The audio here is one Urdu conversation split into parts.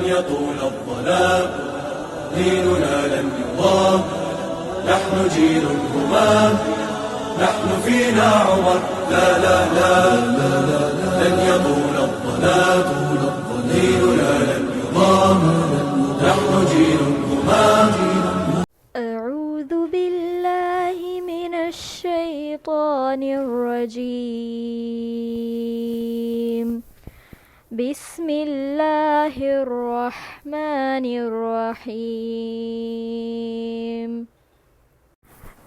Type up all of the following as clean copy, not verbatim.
يطول الظلام ديننا لن يضام نحن جيل همام نحن فينا عمر لا لا لا لن يطول الظلام ديننا لن يضام نحن جيل همام. أعوذ بالله من الشيطان الرجيم. بسم الله الرحمن الرحيم.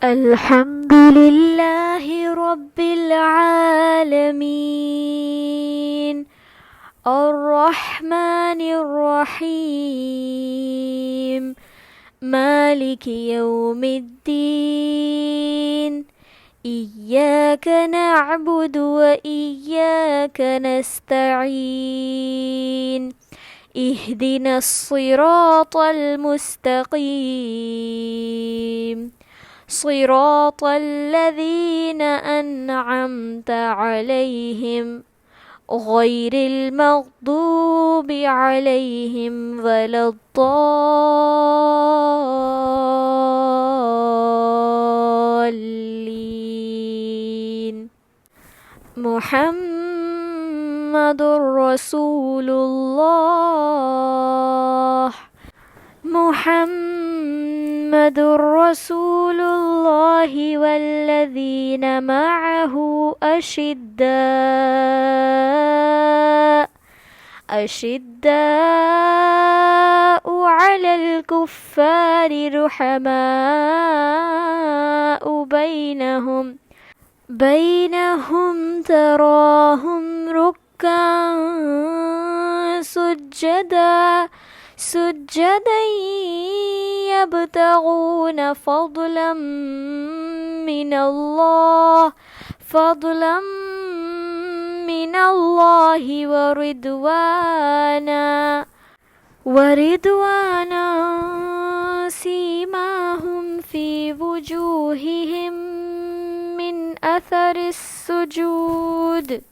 الحمد لله رب العالمين الرحمن الرحيم مالك يوم الدين إياك نعبد وإياك نستعين اهدنا الصراط المستقيم صراط الذين أنعمت عليهم غير المغضوب عليهم ولا الضالين. محمد رسول الله محمد رسول الله والذين معه أشداء على الكفار رحماء بينهم تراهم ركعا سجدا يبتغون فضلا من الله ورضوانا سيماهم في وجوههم من أثر السجود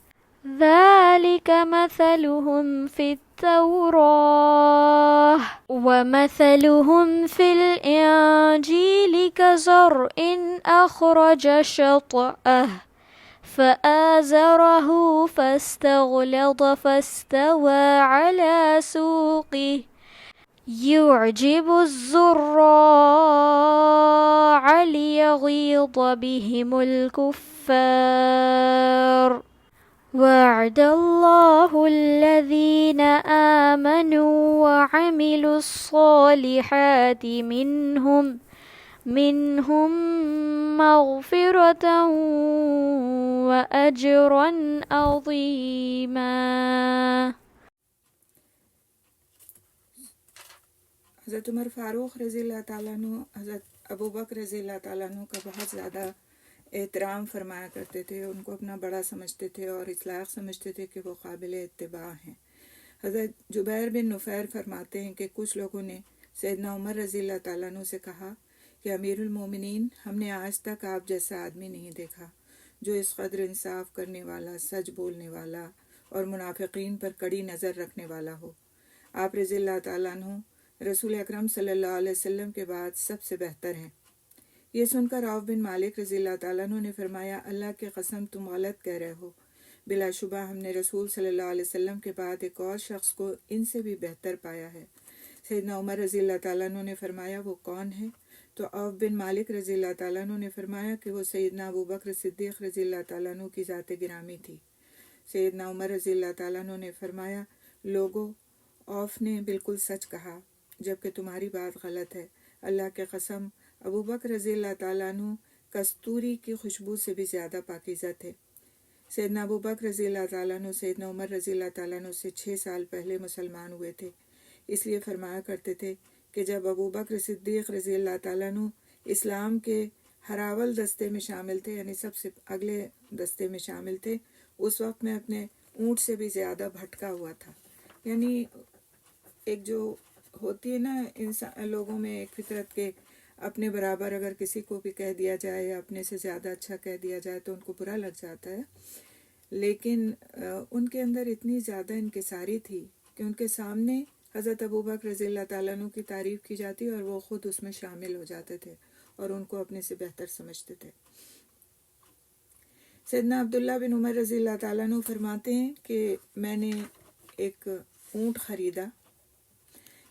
ذلك مثلهم في التوراة ومثلهم في الإنجيل كزرع أخرج شطأه فآزره فاستغلظ فاستوى على سوقه يعجب الزراع ليغيظ بهم الكفار. وعد الله الذين آمنوا وعملوا الصالحات منهم مغفرة وأجرا عظيما. حضرت عمر فاروق رضی اللہ تعالیٰ عنہ حضرت ابو بکر رضی اللہ تعالیٰ عنہ کا بہت زیادہ احترام فرمایا کرتے تھے، ان کو اپنا بڑا سمجھتے تھے اور اس لائق سمجھتے تھے کہ وہ قابل اتباع ہیں۔ حضرت جبیر بن نفیر فرماتے ہیں کہ کچھ لوگوں نے سیدنا عمر رضی اللہ تعالیٰ عنہ سے کہا کہ امیر المومنین، ہم نے آج تک آپ جیسا آدمی نہیں دیکھا جو اس قدر انصاف کرنے والا، سچ بولنے والا اور منافقین پر کڑی نظر رکھنے والا ہو۔ آپ رضی اللہ تعالیٰ عنہ رسول اکرم صلی اللہ علیہ وسلم کے بعد سب سے بہتر ہیں۔ یہ سن کر عوف بن مالک رضی اللہ تعالیٰ عنہ نے فرمایا، اللہ کی قسم تم غلط کہہ رہے ہو، بلا شبہ ہم نے رسول صلی اللہ علیہ وسلم کے بعد ایک اور شخص کو ان سے بھی بہتر پایا ہے۔ سیدنا عمر رضی اللہ تعالیٰ عنہ نے فرمایا، وہ کون ہے؟ تو عوف بن مالک رضی اللہ تعالیٰ عنہ نے فرمایا کہ وہ سیدنا ابو بکر صدیق رضی اللہ تعالیٰ عنہ کی ذات گرامی تھی۔ سیدنا عمر رضی اللہ تعالیٰ عنہ نے فرمایا، لوگوں، عوف نے بالکل سچ کہا جبکہ تمہاری بات غلط ہے۔ اللہ کے قسم ابو بکر رضی اللہ تعالیٰ عنہ کستوری کی خوشبو سے بھی زیادہ پاکیزہ تھے۔ سیدنا ابو بکر رضی اللہ تعالیٰ عنہ سیدنا عمر رضی اللہ تعالیٰ عنہ سے 6 سال پہلے مسلمان ہوئے تھے، اس لیے فرمایا کرتے تھے کہ جب ابو بکر صدیق رضی اللہ تعالیٰ عنہ اسلام کے ہراول دستے میں شامل تھے، یعنی سب سے اگلے دستے میں شامل تھے، اس وقت میں اپنے اونٹ سے بھی زیادہ بھٹکا ہوا تھا۔ یعنی ایک جو ہوتی ہے نا انسان لوگوں میں ایک فطرت کے اپنے برابر اگر کسی کو بھی کہہ دیا جائے یا اپنے سے زیادہ اچھا کہہ دیا جائے تو ان کو برا لگ جاتا ہے، لیکن ان کے اندر اتنی زیادہ انکساری تھی کہ ان کے سامنے حضرت ابوبکر رضی اللہ تعالیٰ عنہ کی تعریف کی جاتی اور وہ خود اس میں شامل ہو جاتے تھے اور ان کو اپنے سے بہتر سمجھتے تھے۔ سیدنا عبداللہ بن عمر رضی اللہ تعالیٰ عنہ فرماتے ہیں کہ میں نے ایک اونٹ خریدا،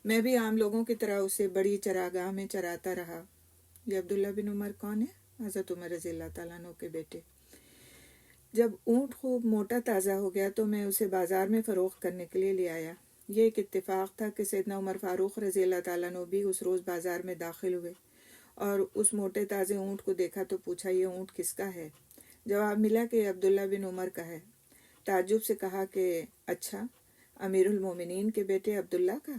میں بھی عام لوگوں کی طرح اسے بڑی چراگاہ میں چراتا رہا۔ یہ عبداللہ بن عمر کون ہے؟ حضرت عمر رضی اللہ تعالیٰ عنہ کے بیٹے۔ جب اونٹ خوب موٹا تازہ ہو گیا تو میں اسے بازار میں فروخت کرنے کے لیے لے آیا۔ یہ ایک اتفاق تھا کہ سیدنا عمر فاروق رضی اللہ تعالیٰ عنہ بھی اس روز بازار میں داخل ہوئے اور اس موٹے تازے اونٹ کو دیکھا تو پوچھا یہ اونٹ کس کا ہے؟ جواب ملا کہ یہ عبداللہ بن عمر کا ہے۔ تعجب سے کہا کہ اچھا، امیر المومنین کے بیٹے عبداللہ کا؟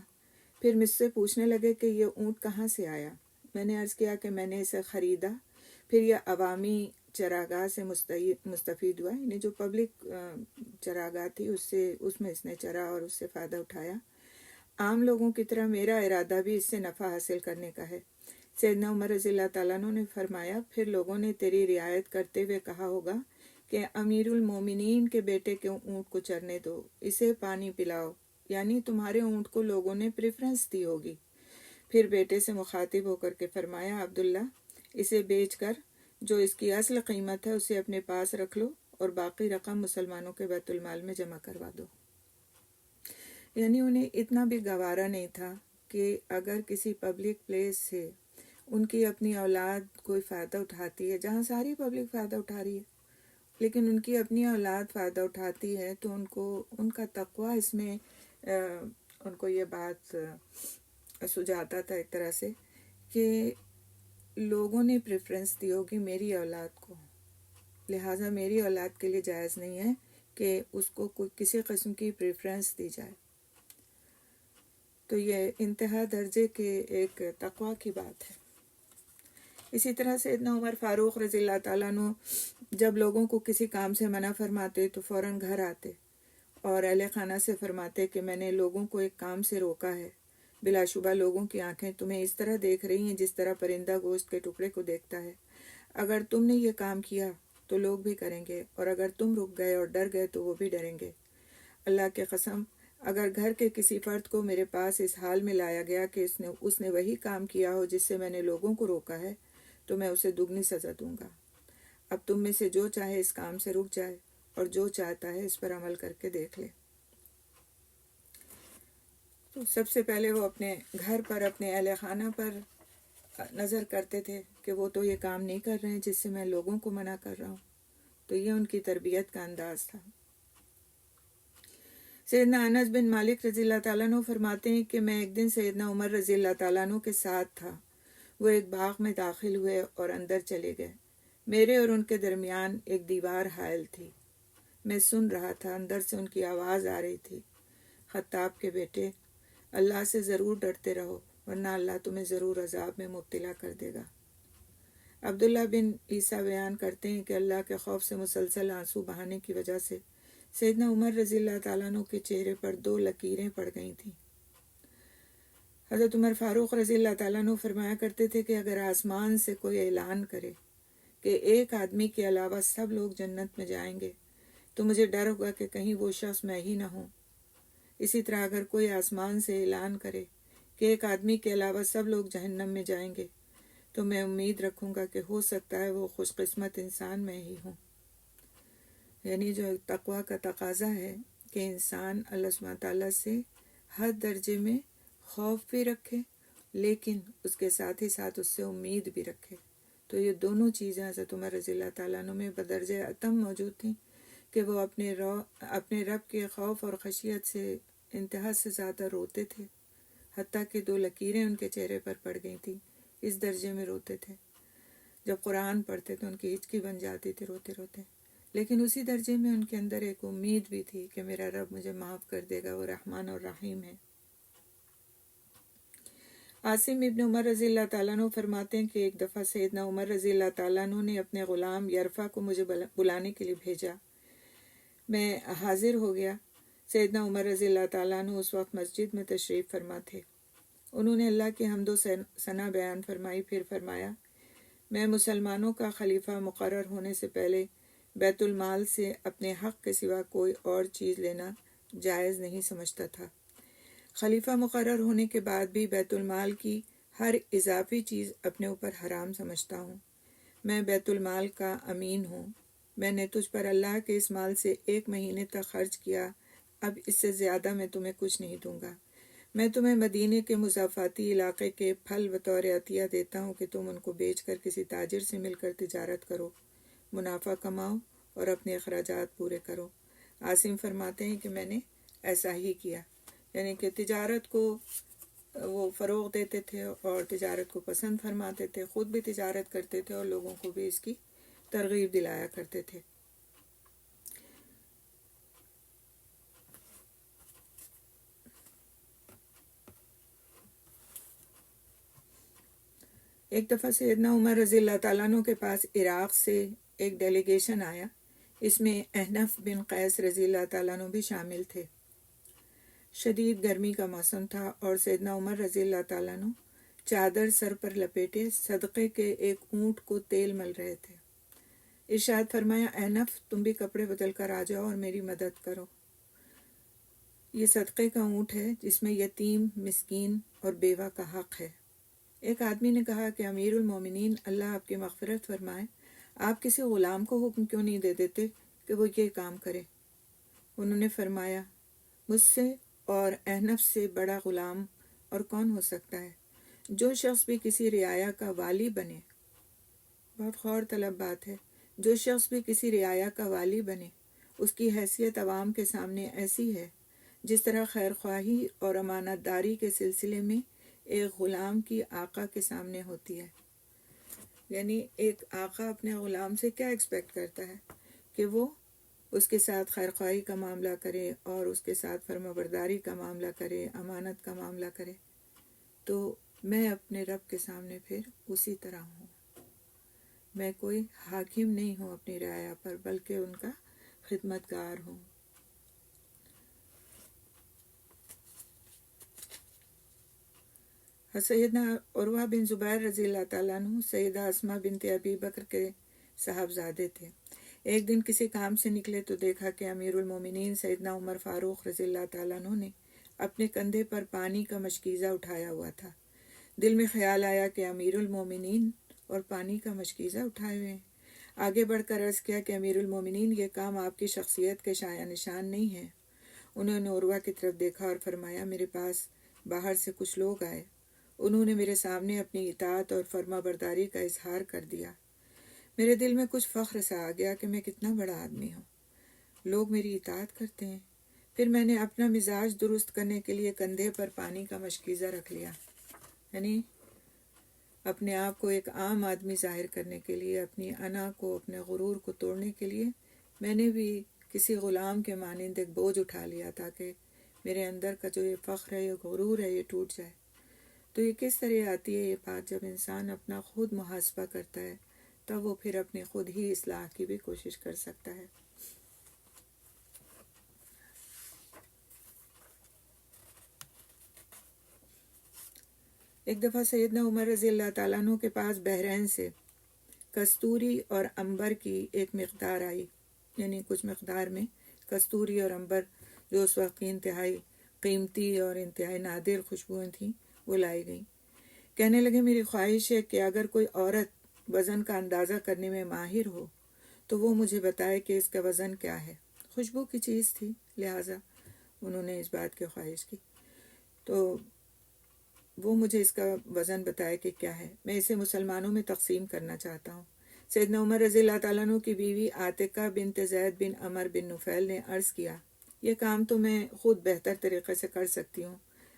پھر مجھ سے پوچھنے لگے کہ یہ اونٹ کہاں سے آیا؟ میں نے عرض کیا کہ میں نے اسے خریدا، پھر یہ عوامی چراگاہ سے مستفید ہوا، یعنی جو پبلک چراگاہ تھی اس میں اس نے چرا اور اس سے فائدہ اٹھایا۔ عام لوگوں کی طرح میرا ارادہ بھی اس سے نفع حاصل کرنے کا ہے۔ سیدنا عمر رضی اللہ تعالیٰ عنہ نے فرمایا پھر لوگوں نے تیری رعایت کرتے ہوئے کہا ہوگا کہ امیر المومنین کے بیٹے کے اونٹ کو چرنے دو، اسے پانی پلاؤ، یعنی تمہارے اونٹ کو لوگوں نے پریفرنس دی ہوگی۔ پھر بیٹے سے مخاطب ہو کر کے فرمایا عبداللہ، اسے بیچ کر جو اس کی اصل قیمت ہے اسے اپنے پاس رکھ لو اور باقی رقم مسلمانوں کے بیت المال میں جمع کروا دو۔ یعنی انہیں اتنا بھی گوارا نہیں تھا کہ اگر کسی پبلک پلیس سے ان کی اپنی اولاد کوئی فائدہ اٹھاتی ہے، جہاں ساری پبلک فائدہ اٹھا رہی ہے لیکن ان کی اپنی اولاد فائدہ اٹھاتی ہے، تو ان کا تقوی اس میں ان کو یہ بات سجاتا تھا ایک طرح سے کہ لوگوں نے پریفرنس دی ہوگی میری اولاد کو، لہٰذا میری اولاد کے لیے جائز نہیں ہے کہ اس کو کوئی کسی قسم کی پریفرنس دی جائے۔ تو یہ انتہا درجے کے ایک تقوی کی بات ہے۔ اسی طرح سیدنا عمر فاروق رضی اللہ تعالیٰ عنہ جب لوگوں کو کسی کام سے منع فرماتے تو فوراً گھر آتے اور اہل خانہ سے فرماتے کہ میں نے لوگوں کو ایک کام سے روکا ہے، بلا شبہ لوگوں کی آنکھیں تمہیں اس طرح دیکھ رہی ہیں جس طرح پرندہ گوشت کے ٹکڑے کو دیکھتا ہے۔ اگر تم نے یہ کام کیا تو لوگ بھی کریں گے، اور اگر تم رک گئے اور ڈر گئے تو وہ بھی ڈریں گے۔ اللہ کی قسم، اگر گھر کے کسی فرد کو میرے پاس اس حال میں لایا گیا کہ اس نے وہی کام کیا ہو جس سے میں نے لوگوں کو روکا ہے تو میں اسے دگنی سزا دوں گا۔ اب تم میں سے جو چاہے اس کام سے رک جائے اور جو چاہتا ہے اس پر عمل کر کے دیکھ لے۔ تو سب سے پہلے وہ اپنے گھر پر، اپنے اہل خانہ پر نظر کرتے تھے کہ وہ تو یہ کام نہیں کر رہے ہیں جس سے میں لوگوں کو منع کر رہا ہوں۔ تو یہ ان کی تربیت کا انداز تھا۔ سیدنا انس بن مالک رضی اللہ تعالیٰ عنہ فرماتے ہیں کہ میں ایک دن سیدنا عمر رضی اللہ تعالیٰ عنہ کے ساتھ تھا۔ وہ ایک باغ میں داخل ہوئے اور اندر چلے گئے۔ میرے اور ان کے درمیان ایک دیوار حائل تھی۔ میں سن رہا تھا، اندر سے ان کی آواز آ رہی تھی، خطاب کے بیٹے، اللہ سے ضرور ڈرتے رہو ورنہ اللہ تمہیں ضرور عذاب میں مبتلا کر دے گا۔ عبداللہ بن عیسیٰ بیان کرتے ہیں کہ اللہ کے خوف سے مسلسل آنسو بہانے کی وجہ سے سیدنا عمر رضی اللہ تعالیٰ عنہ کے چہرے پر 2 لکیریں پڑ گئی تھیں۔ حضرت عمر فاروق رضی اللہ تعالیٰ عنہ فرمایا کرتے تھے کہ اگر آسمان سے کوئی اعلان کرے کہ ایک آدمی کے علاوہ سب لوگ جنت میں جائیں گے تو مجھے ڈر ہوگا کہ کہیں وہ شخص میں ہی نہ ہوں۔ اسی طرح اگر کوئی آسمان سے اعلان کرے کہ ایک آدمی کے علاوہ سب لوگ جہنم میں جائیں گے تو میں امید رکھوں گا کہ ہو سکتا ہے وہ خوش قسمت انسان میں ہی ہوں۔ یعنی جو تقوی کا تقاضا ہے کہ انسان اللہ سبحانہ تعالیٰ سے ہر درجے میں خوف بھی رکھے لیکن اس کے ساتھ ہی ساتھ اس سے امید بھی رکھے۔ تو یہ دونوں چیزیں حضرت عمر رضی اللہ تعالیٰ عنہ میں بدرجہ اتم موجود تھیں کہ وہ اپنے رب کے خوف اور خشیت سے انتہا سے زیادہ روتے تھے، حتیٰ کہ 2 لکیریں ان کے چہرے پر پڑ گئی تھیں، اس درجے میں روتے تھے۔ جب قرآن پڑھتے تو ان کی ہچکی بن جاتی تھی روتے روتے، لیکن اسی درجے میں ان کے اندر ایک امید بھی تھی کہ میرا رب مجھے معاف کر دے گا، وہ رحمان اور رحیم ہے۔ عاصم ابن عمر رضی اللہ تعالیٰ عنہ فرماتے ہیں کہ ایک دفعہ سیدنا عمر رضی اللہ تعالیٰ عنہ نے اپنے غلام یرفع کو مجھے بلانے کے لیے بھیجا۔ میں حاضر ہو گیا۔ سیدنا عمر رضی اللہ تعالیٰ عنہ اس وقت مسجد میں تشریف فرما تھے۔ انہوں نے اللہ کی حمد و ثنا بیان فرمائی، پھر فرمایا، میں مسلمانوں کا خلیفہ مقرر ہونے سے پہلے بیت المال سے اپنے حق کے سوا کوئی اور چیز لینا جائز نہیں سمجھتا تھا۔ خلیفہ مقرر ہونے کے بعد بھی بیت المال کی ہر اضافی چیز اپنے اوپر حرام سمجھتا ہوں۔ میں بیت المال کا امین ہوں۔ میں نے تجھ پر اللہ کے اس مال سے 1 مہینے تک خرچ کیا، اب اس سے زیادہ میں تمہیں کچھ نہیں دوں گا۔ میں تمہیں مدینے کے مضافاتی علاقے کے پھل بطور عطیہ دیتا ہوں کہ تم ان کو بیچ کر کسی تاجر سے مل کر تجارت کرو، منافع کماؤ اور اپنے اخراجات پورے کرو۔ عاصم فرماتے ہیں کہ میں نے ایسا ہی کیا، یعنی کہ تجارت کو وہ فروغ دیتے تھے اور تجارت کو پسند فرماتے تھے، خود بھی تجارت کرتے تھے اور لوگوں کو بھی اس کی ترغیب دلایا کرتے تھے۔ ایک دفعہ سیدنا عمر رضی اللہ تعالیٰ عنہ کے پاس عراق سے ایک ڈیلیگیشن آیا، اس میں احنف بن قیس رضی اللہ تعالیٰ عنہ بھی شامل تھے۔ شدید گرمی کا موسم تھا اور سیدنا عمر رضی اللہ تعالیٰ عنہ چادر سر پر لپیٹے صدقے کے ایک اونٹ کو تیل مل رہے تھے۔ ارشاد فرمایا، احنف تم بھی کپڑے بدل کر آ جاؤ اور میری مدد کرو۔ یہ صدقے کا اونٹ ہے جس میں یتیم، مسکین اور بیوہ کا حق ہے۔ ایک آدمی نے کہا کہ امیر المومنین اللہ آپ کی مغفرت فرمائے، آپ کسی غلام کو حکم کیوں نہیں دے دیتے کہ وہ یہ کام کرے؟ انہوں نے فرمایا، مجھ سے اور احنف سے بڑا غلام اور کون ہو سکتا ہے؟ جو شخص بھی کسی رعایا کا والی بنے، بہت غور طلب بات ہے، جو شخص بھی کسی رعایا کا والی بنے، اس کی حیثیت عوام کے سامنے ایسی ہے جس طرح خیر خواہی اور امانت داری کے سلسلے میں ایک غلام کی آقا کے سامنے ہوتی ہے۔ یعنی ایک آقا اپنے غلام سے کیا ایکسپیکٹ کرتا ہے کہ وہ اس کے ساتھ خیر خواہی کا معاملہ کرے اور اس کے ساتھ فرما برداری کا معاملہ کرے، امانت کا معاملہ کرے۔ تو میں اپنے رب کے سامنے پھر اسی طرح ہوں۔ میں کوئی حاکم نہیں ہوں اپنی رعایا پر، بلکہ ان کا خدمتگار ہوں۔ سیدنا عروہ بن زبیر رضی اللہ تعالیٰ عنہ سیدہ اسماء بنت ابی بکر کے صاحبزادے تھے۔ ایک دن کسی کام سے نکلے تو دیکھا کہ امیر المومنین سیدنا عمر فاروق رضی اللہ تعالیٰ عنہ نے اپنے کندھے پر پانی کا مشکیزہ اٹھایا ہوا تھا۔ دل میں خیال آیا کہ امیر المومنین اور پانی کا مشکیزہ اٹھائے ہوئے ہیں۔ آگے بڑھ کر عرض کیا کہ امیر المومنین، یہ کام آپ کی شخصیت کے شایع نشان نہیں ہے۔ انہوں نے عروہ کی طرف دیکھا اور فرمایا، میرے پاس باہر سے کچھ لوگ آئے، انہوں نے میرے سامنے اپنی اطاعت اور فرما برداری کا اظہار کر دیا۔ میرے دل میں کچھ فخر سا آ گیا کہ میں کتنا بڑا آدمی ہوں، لوگ میری اطاعت کرتے ہیں۔ پھر میں نے اپنا مزاج درست کرنے کے لیے کندھے پر پانی کا مشکیزہ رکھ لیا، یعنی اپنے آپ کو ایک عام آدمی ظاہر کرنے کے لیے، اپنی انا کو، اپنے غرور کو توڑنے کے لیے میں نے بھی کسی غلام کے مانند ایک بوجھ اٹھا لیا تاکہ میرے اندر کا جو یہ فخر ہے، یہ غرور ہے، یہ ٹوٹ جائے۔ تو یہ کس طرح آتی ہے یہ بات؟ جب انسان اپنا خود محاسبہ کرتا ہے تب وہ پھر اپنی خود ہی اصلاح کی بھی کوشش کر سکتا ہے۔ ایک دفعہ سیدنا عمر رضی اللہ تعالیٰ عنہ کے پاس بحرین سے کستوری اور عنبر کی ایک مقدار آئی، یعنی کچھ مقدار میں کستوری اور عنبر جو اس وقت کی انتہائی قیمتی اور انتہائی نادر خوشبوئیں تھیں وہ لائی گئیں۔ کہنے لگے، میری خواہش ہے کہ اگر کوئی عورت وزن کا اندازہ کرنے میں ماہر ہو تو وہ مجھے بتائے کہ اس کا وزن کیا ہے۔ خوشبو کی چیز تھی، لہٰذا انہوں نے اس بات کی خواہش کی، تو وہ مجھے اس کا وزن بتائے کہ کیا ہے، میں اسے مسلمانوں میں تقسیم کرنا چاہتا ہوں۔ سیدنا عمر رضی اللہ تعالیٰ عنہ کی بیوی عاتقہ بنت زید بن عمر بن نفیل نے عرض کیا، یہ کام تو میں خود بہتر طریقے سے کر سکتی ہوں،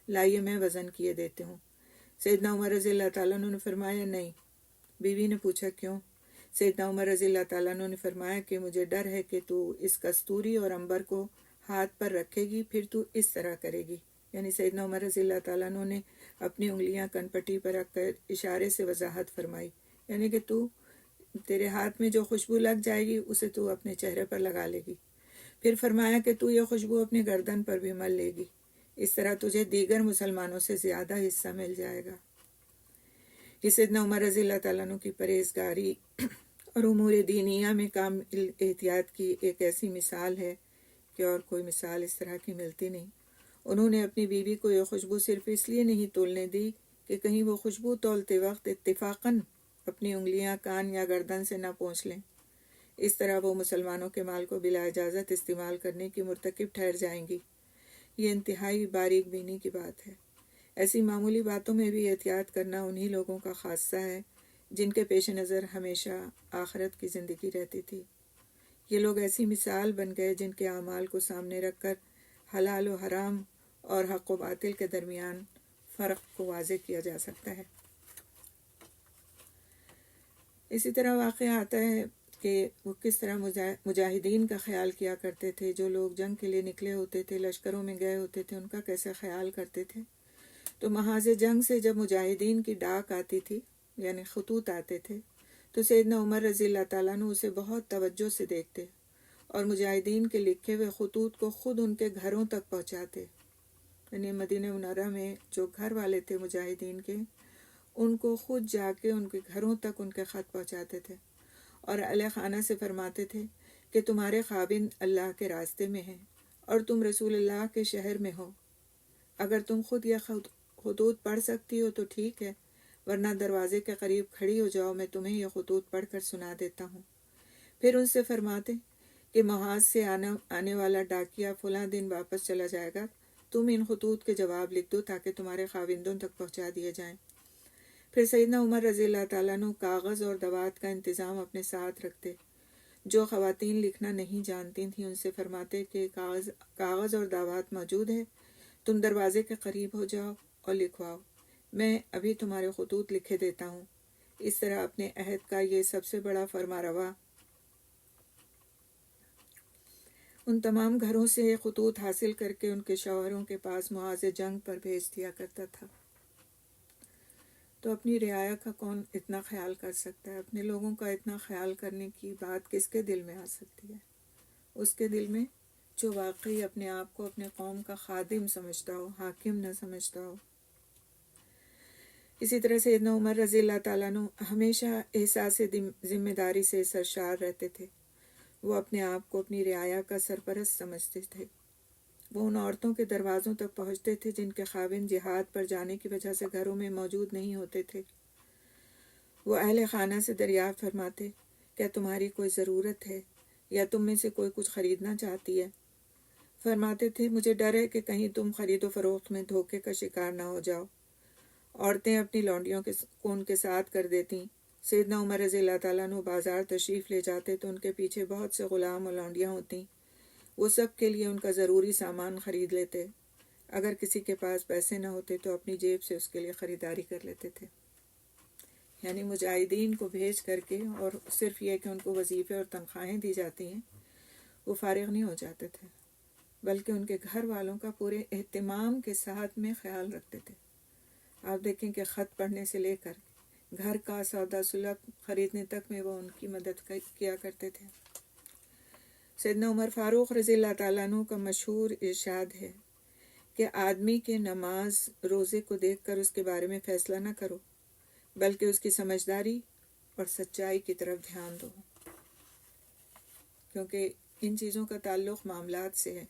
لائیے میں وزن کیے دیتی ہوں۔ سیدنا عمر رضی اللہ تعالیٰ عنہ نے فرمایا، نہیں۔ بیوی نے پوچھا، کیوں؟ سیدنا عمر رضی اللہ تعالیٰ عنہ نے فرمایا کہ مجھے ڈر ہے کہ تو اس کستوری اور عنبر کو ہاتھ پر رکھے گی، پھر تو اس طرح کرے گی۔ یعنی سیدنا عمر رضی اللہ تعالیٰ عنہ نے اپنی انگلیاں کن پٹی پر رکھ کر اشارے سے وضاحت فرمائی، یعنی کہ تیرے ہاتھ میں جو خوشبو لگ جائے گی اسے تو اپنے چہرے پر لگا لے گی۔ پھر فرمایا کہ تو یہ خوشبو اپنی گردن پر بھی مل لے گی، اس طرح تجھے دیگر مسلمانوں سے زیادہ حصہ مل جائے گا۔ یہ سیدنا عمر رضی اللہ تعالیٰ عنہ کی پرہیزگاری اور امور دینیہ میں کامل احتیاط کی ایک ایسی مثال ہے کہ اور کوئی مثال اس طرح کی ملتی نہیں۔ انہوں نے اپنی بیوی کو یہ خوشبو صرف اس لیے نہیں تولنے دی کہ کہیں وہ خوشبو تولتے وقت اتفاقاً اپنی انگلیاں کان یا گردن سے نہ پونچھ لیں، اس طرح وہ مسلمانوں کے مال کو بلا اجازت استعمال کرنے کی مرتکب ٹھہر جائیں گی۔ یہ انتہائی باریک بینی کی بات ہے۔ ایسی معمولی باتوں میں بھی احتیاط کرنا انہی لوگوں کا خاصہ ہے جن کے پیش نظر ہمیشہ آخرت کی زندگی رہتی تھی۔ یہ لوگ ایسی مثال بن گئے جن کے اعمال کو سامنے رکھ کر حلال و حرام اور حق و باطل کے درمیان فرق کو واضح کیا جا سکتا ہے۔ اسی طرح واقعہ آتا ہے کہ وہ کس طرح مجاہدین کا خیال کیا کرتے تھے۔ جو لوگ جنگ کے لیے نکلے ہوتے تھے، لشکروں میں گئے ہوتے تھے، ان کا کیسے خیال کرتے تھے۔ تو محاذ جنگ سے جب مجاہدین کی ڈاک آتی تھی، یعنی خطوط آتے تھے، تو سیدنا عمر رضی اللہ تعالیٰ عنہ اسے بہت توجہ سے دیکھتے اور مجاہدین کے لکھے ہوئے خطوط کو خود ان کے گھروں تک پہنچاتے۔ یعنی مدینہ منورہ میں جو گھر والے تھے مجاہدین کے، ان کو خود جا کے ان کے گھروں تک ان کے خط پہنچاتے تھے اور اہل خانہ سے فرماتے تھے کہ تمہارے خاوند اللہ کے راستے میں ہیں اور تم رسول اللہ کے شہر میں ہو۔ اگر تم خود یہ خطوط پڑھ سکتی ہو تو ٹھیک ہے، ورنہ دروازے کے قریب کھڑی ہو جاؤ، میں تمہیں یہ خطوط پڑھ کر سنا دیتا ہوں۔ پھر ان سے فرماتے کہ محاذ سے آنے والا ڈاکیا فلاں دن واپس چلا جائے گا، تم ان خطوط کے جواب لکھ دو تاکہ تمہارے خاوندوں تک پہنچا دیے جائیں۔ پھر سیدنا عمر رضی اللہ تعالیٰ عنہ کاغذ اور دوات کا انتظام اپنے ساتھ رکھتے۔ جو خواتین لکھنا نہیں جانتی تھیں ان سے فرماتے کہ کاغذ اور دوات موجود ہے، تم دروازے کے قریب ہو جاؤ اور لکھواؤ، میں ابھی تمہارے خطوط لکھے دیتا ہوں۔ اس طرح اپنے عہد کا یہ سب سے بڑا فرما روا ان تمام گھروں سے یہ خطوط حاصل کر کے ان کے شوہروں کے پاس محاذ جنگ پر بھیج دیا کرتا تھا۔ تو اپنی رعایا کا کون اتنا خیال کر سکتا ہے؟ اپنے لوگوں کا اتنا خیال کرنے کی بات کس کے دل میں آ سکتی ہے؟ اس کے دل میں جو واقعی اپنے آپ کو اپنے قوم کا خادم سمجھتا ہو، حاکم نہ سمجھتا ہو۔ اسی طرح سیدنا عمر رضی اللہ تعالیٰ عنہ ہمیشہ احساس ذمہ داری سے سرشار رہتے تھے۔ وہ اپنے آپ کو اپنی رعایا کا سرپرست سمجھتے تھے۔ وہ ان عورتوں کے دروازوں تک پہنچتے تھے جن کے خاوند جہاد پر جانے کی وجہ سے گھروں میں موجود نہیں ہوتے تھے۔ وہ اہل خانہ سے دریافت فرماتے، کیا تمہاری کوئی ضرورت ہے یا تم میں سے کوئی کچھ خریدنا چاہتی ہے؟ فرماتے تھے، مجھے ڈر ہے کہ کہیں تم خرید و فروخت میں دھوکے کا شکار نہ ہو جاؤ۔ عورتیں اپنی لونڈیوں کو ان کے ساتھ کر دیتیں۔ سیدنا عمر رضی اللہ تعالیٰ عنہ بازار تشریف لے جاتے تو ان کے پیچھے بہت سے غلام اور لونڈیاں ہوتیں۔ وہ سب کے لیے ان کا ضروری سامان خرید لیتے۔ اگر کسی کے پاس پیسے نہ ہوتے تو اپنی جیب سے اس کے لیے خریداری کر لیتے تھے۔ یعنی مجاہدین کو بھیج کر کے اور صرف یہ کہ ان کو وظیفے اور تنخواہیں دی جاتی ہیں، وہ فارغ نہیں ہو جاتے تھے، بلکہ ان کے گھر والوں کا پورے اہتمام کے ساتھ میں خیال رکھتے تھے۔ آپ دیکھیں کہ خط پڑھنے سے لے کر گھر کا سودا سلک خریدنے تک میں وہ ان کی مدد کیا کرتے تھے۔ سیدنا عمر فاروق رضی اللہ تعالیٰ عنہ کا مشہور ارشاد ہے کہ آدمی کے نماز روزے کو دیکھ کر اس کے بارے میں فیصلہ نہ کرو، بلکہ اس کی سمجھداری اور سچائی کی طرف دھیان دو، کیونکہ ان چیزوں کا تعلق معاملات سے ہے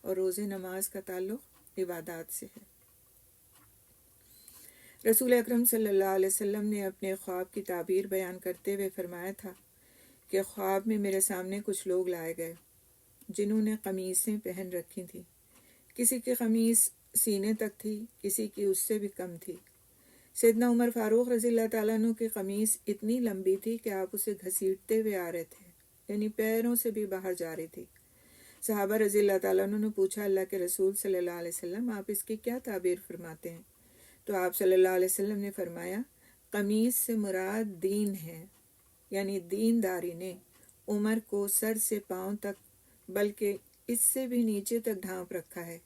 اور روزے نماز کا تعلق عبادات سے ہے۔ رسول اکرم صلی اللہ علیہ وسلم نے اپنے خواب کی تعبیر بیان کرتے ہوئے فرمایا تھا کہ خواب میں میرے سامنے کچھ لوگ لائے گئے جنہوں نے قمیصیں پہن رکھی تھیں۔ کسی کی قمیص سینے تک تھی، کسی کی اس سے بھی کم تھی۔ سیدنا عمر فاروق رضی اللہ تعالیٰ عنہ کی قمیص اتنی لمبی تھی کہ آپ اسے گھسیٹتے ہوئے آ رہے تھے، یعنی پیروں سے بھی باہر جا رہی تھی۔ صحابہ رضی اللہ تعالیٰ عنہ نے پوچھا، اللہ کے رسول صلی اللہ علیہ وسلم، آپ اس کی کیا تعبیر فرماتے ہیں؟ تو آپ صلی اللہ علیہ وسلم نے فرمایا، قمیص سے مراد دین ہے، یعنی دینداری نے عمر کو سر سے پاؤں تک بلکہ اس سے بھی نیچے تک ڈھانپ رکھا ہے۔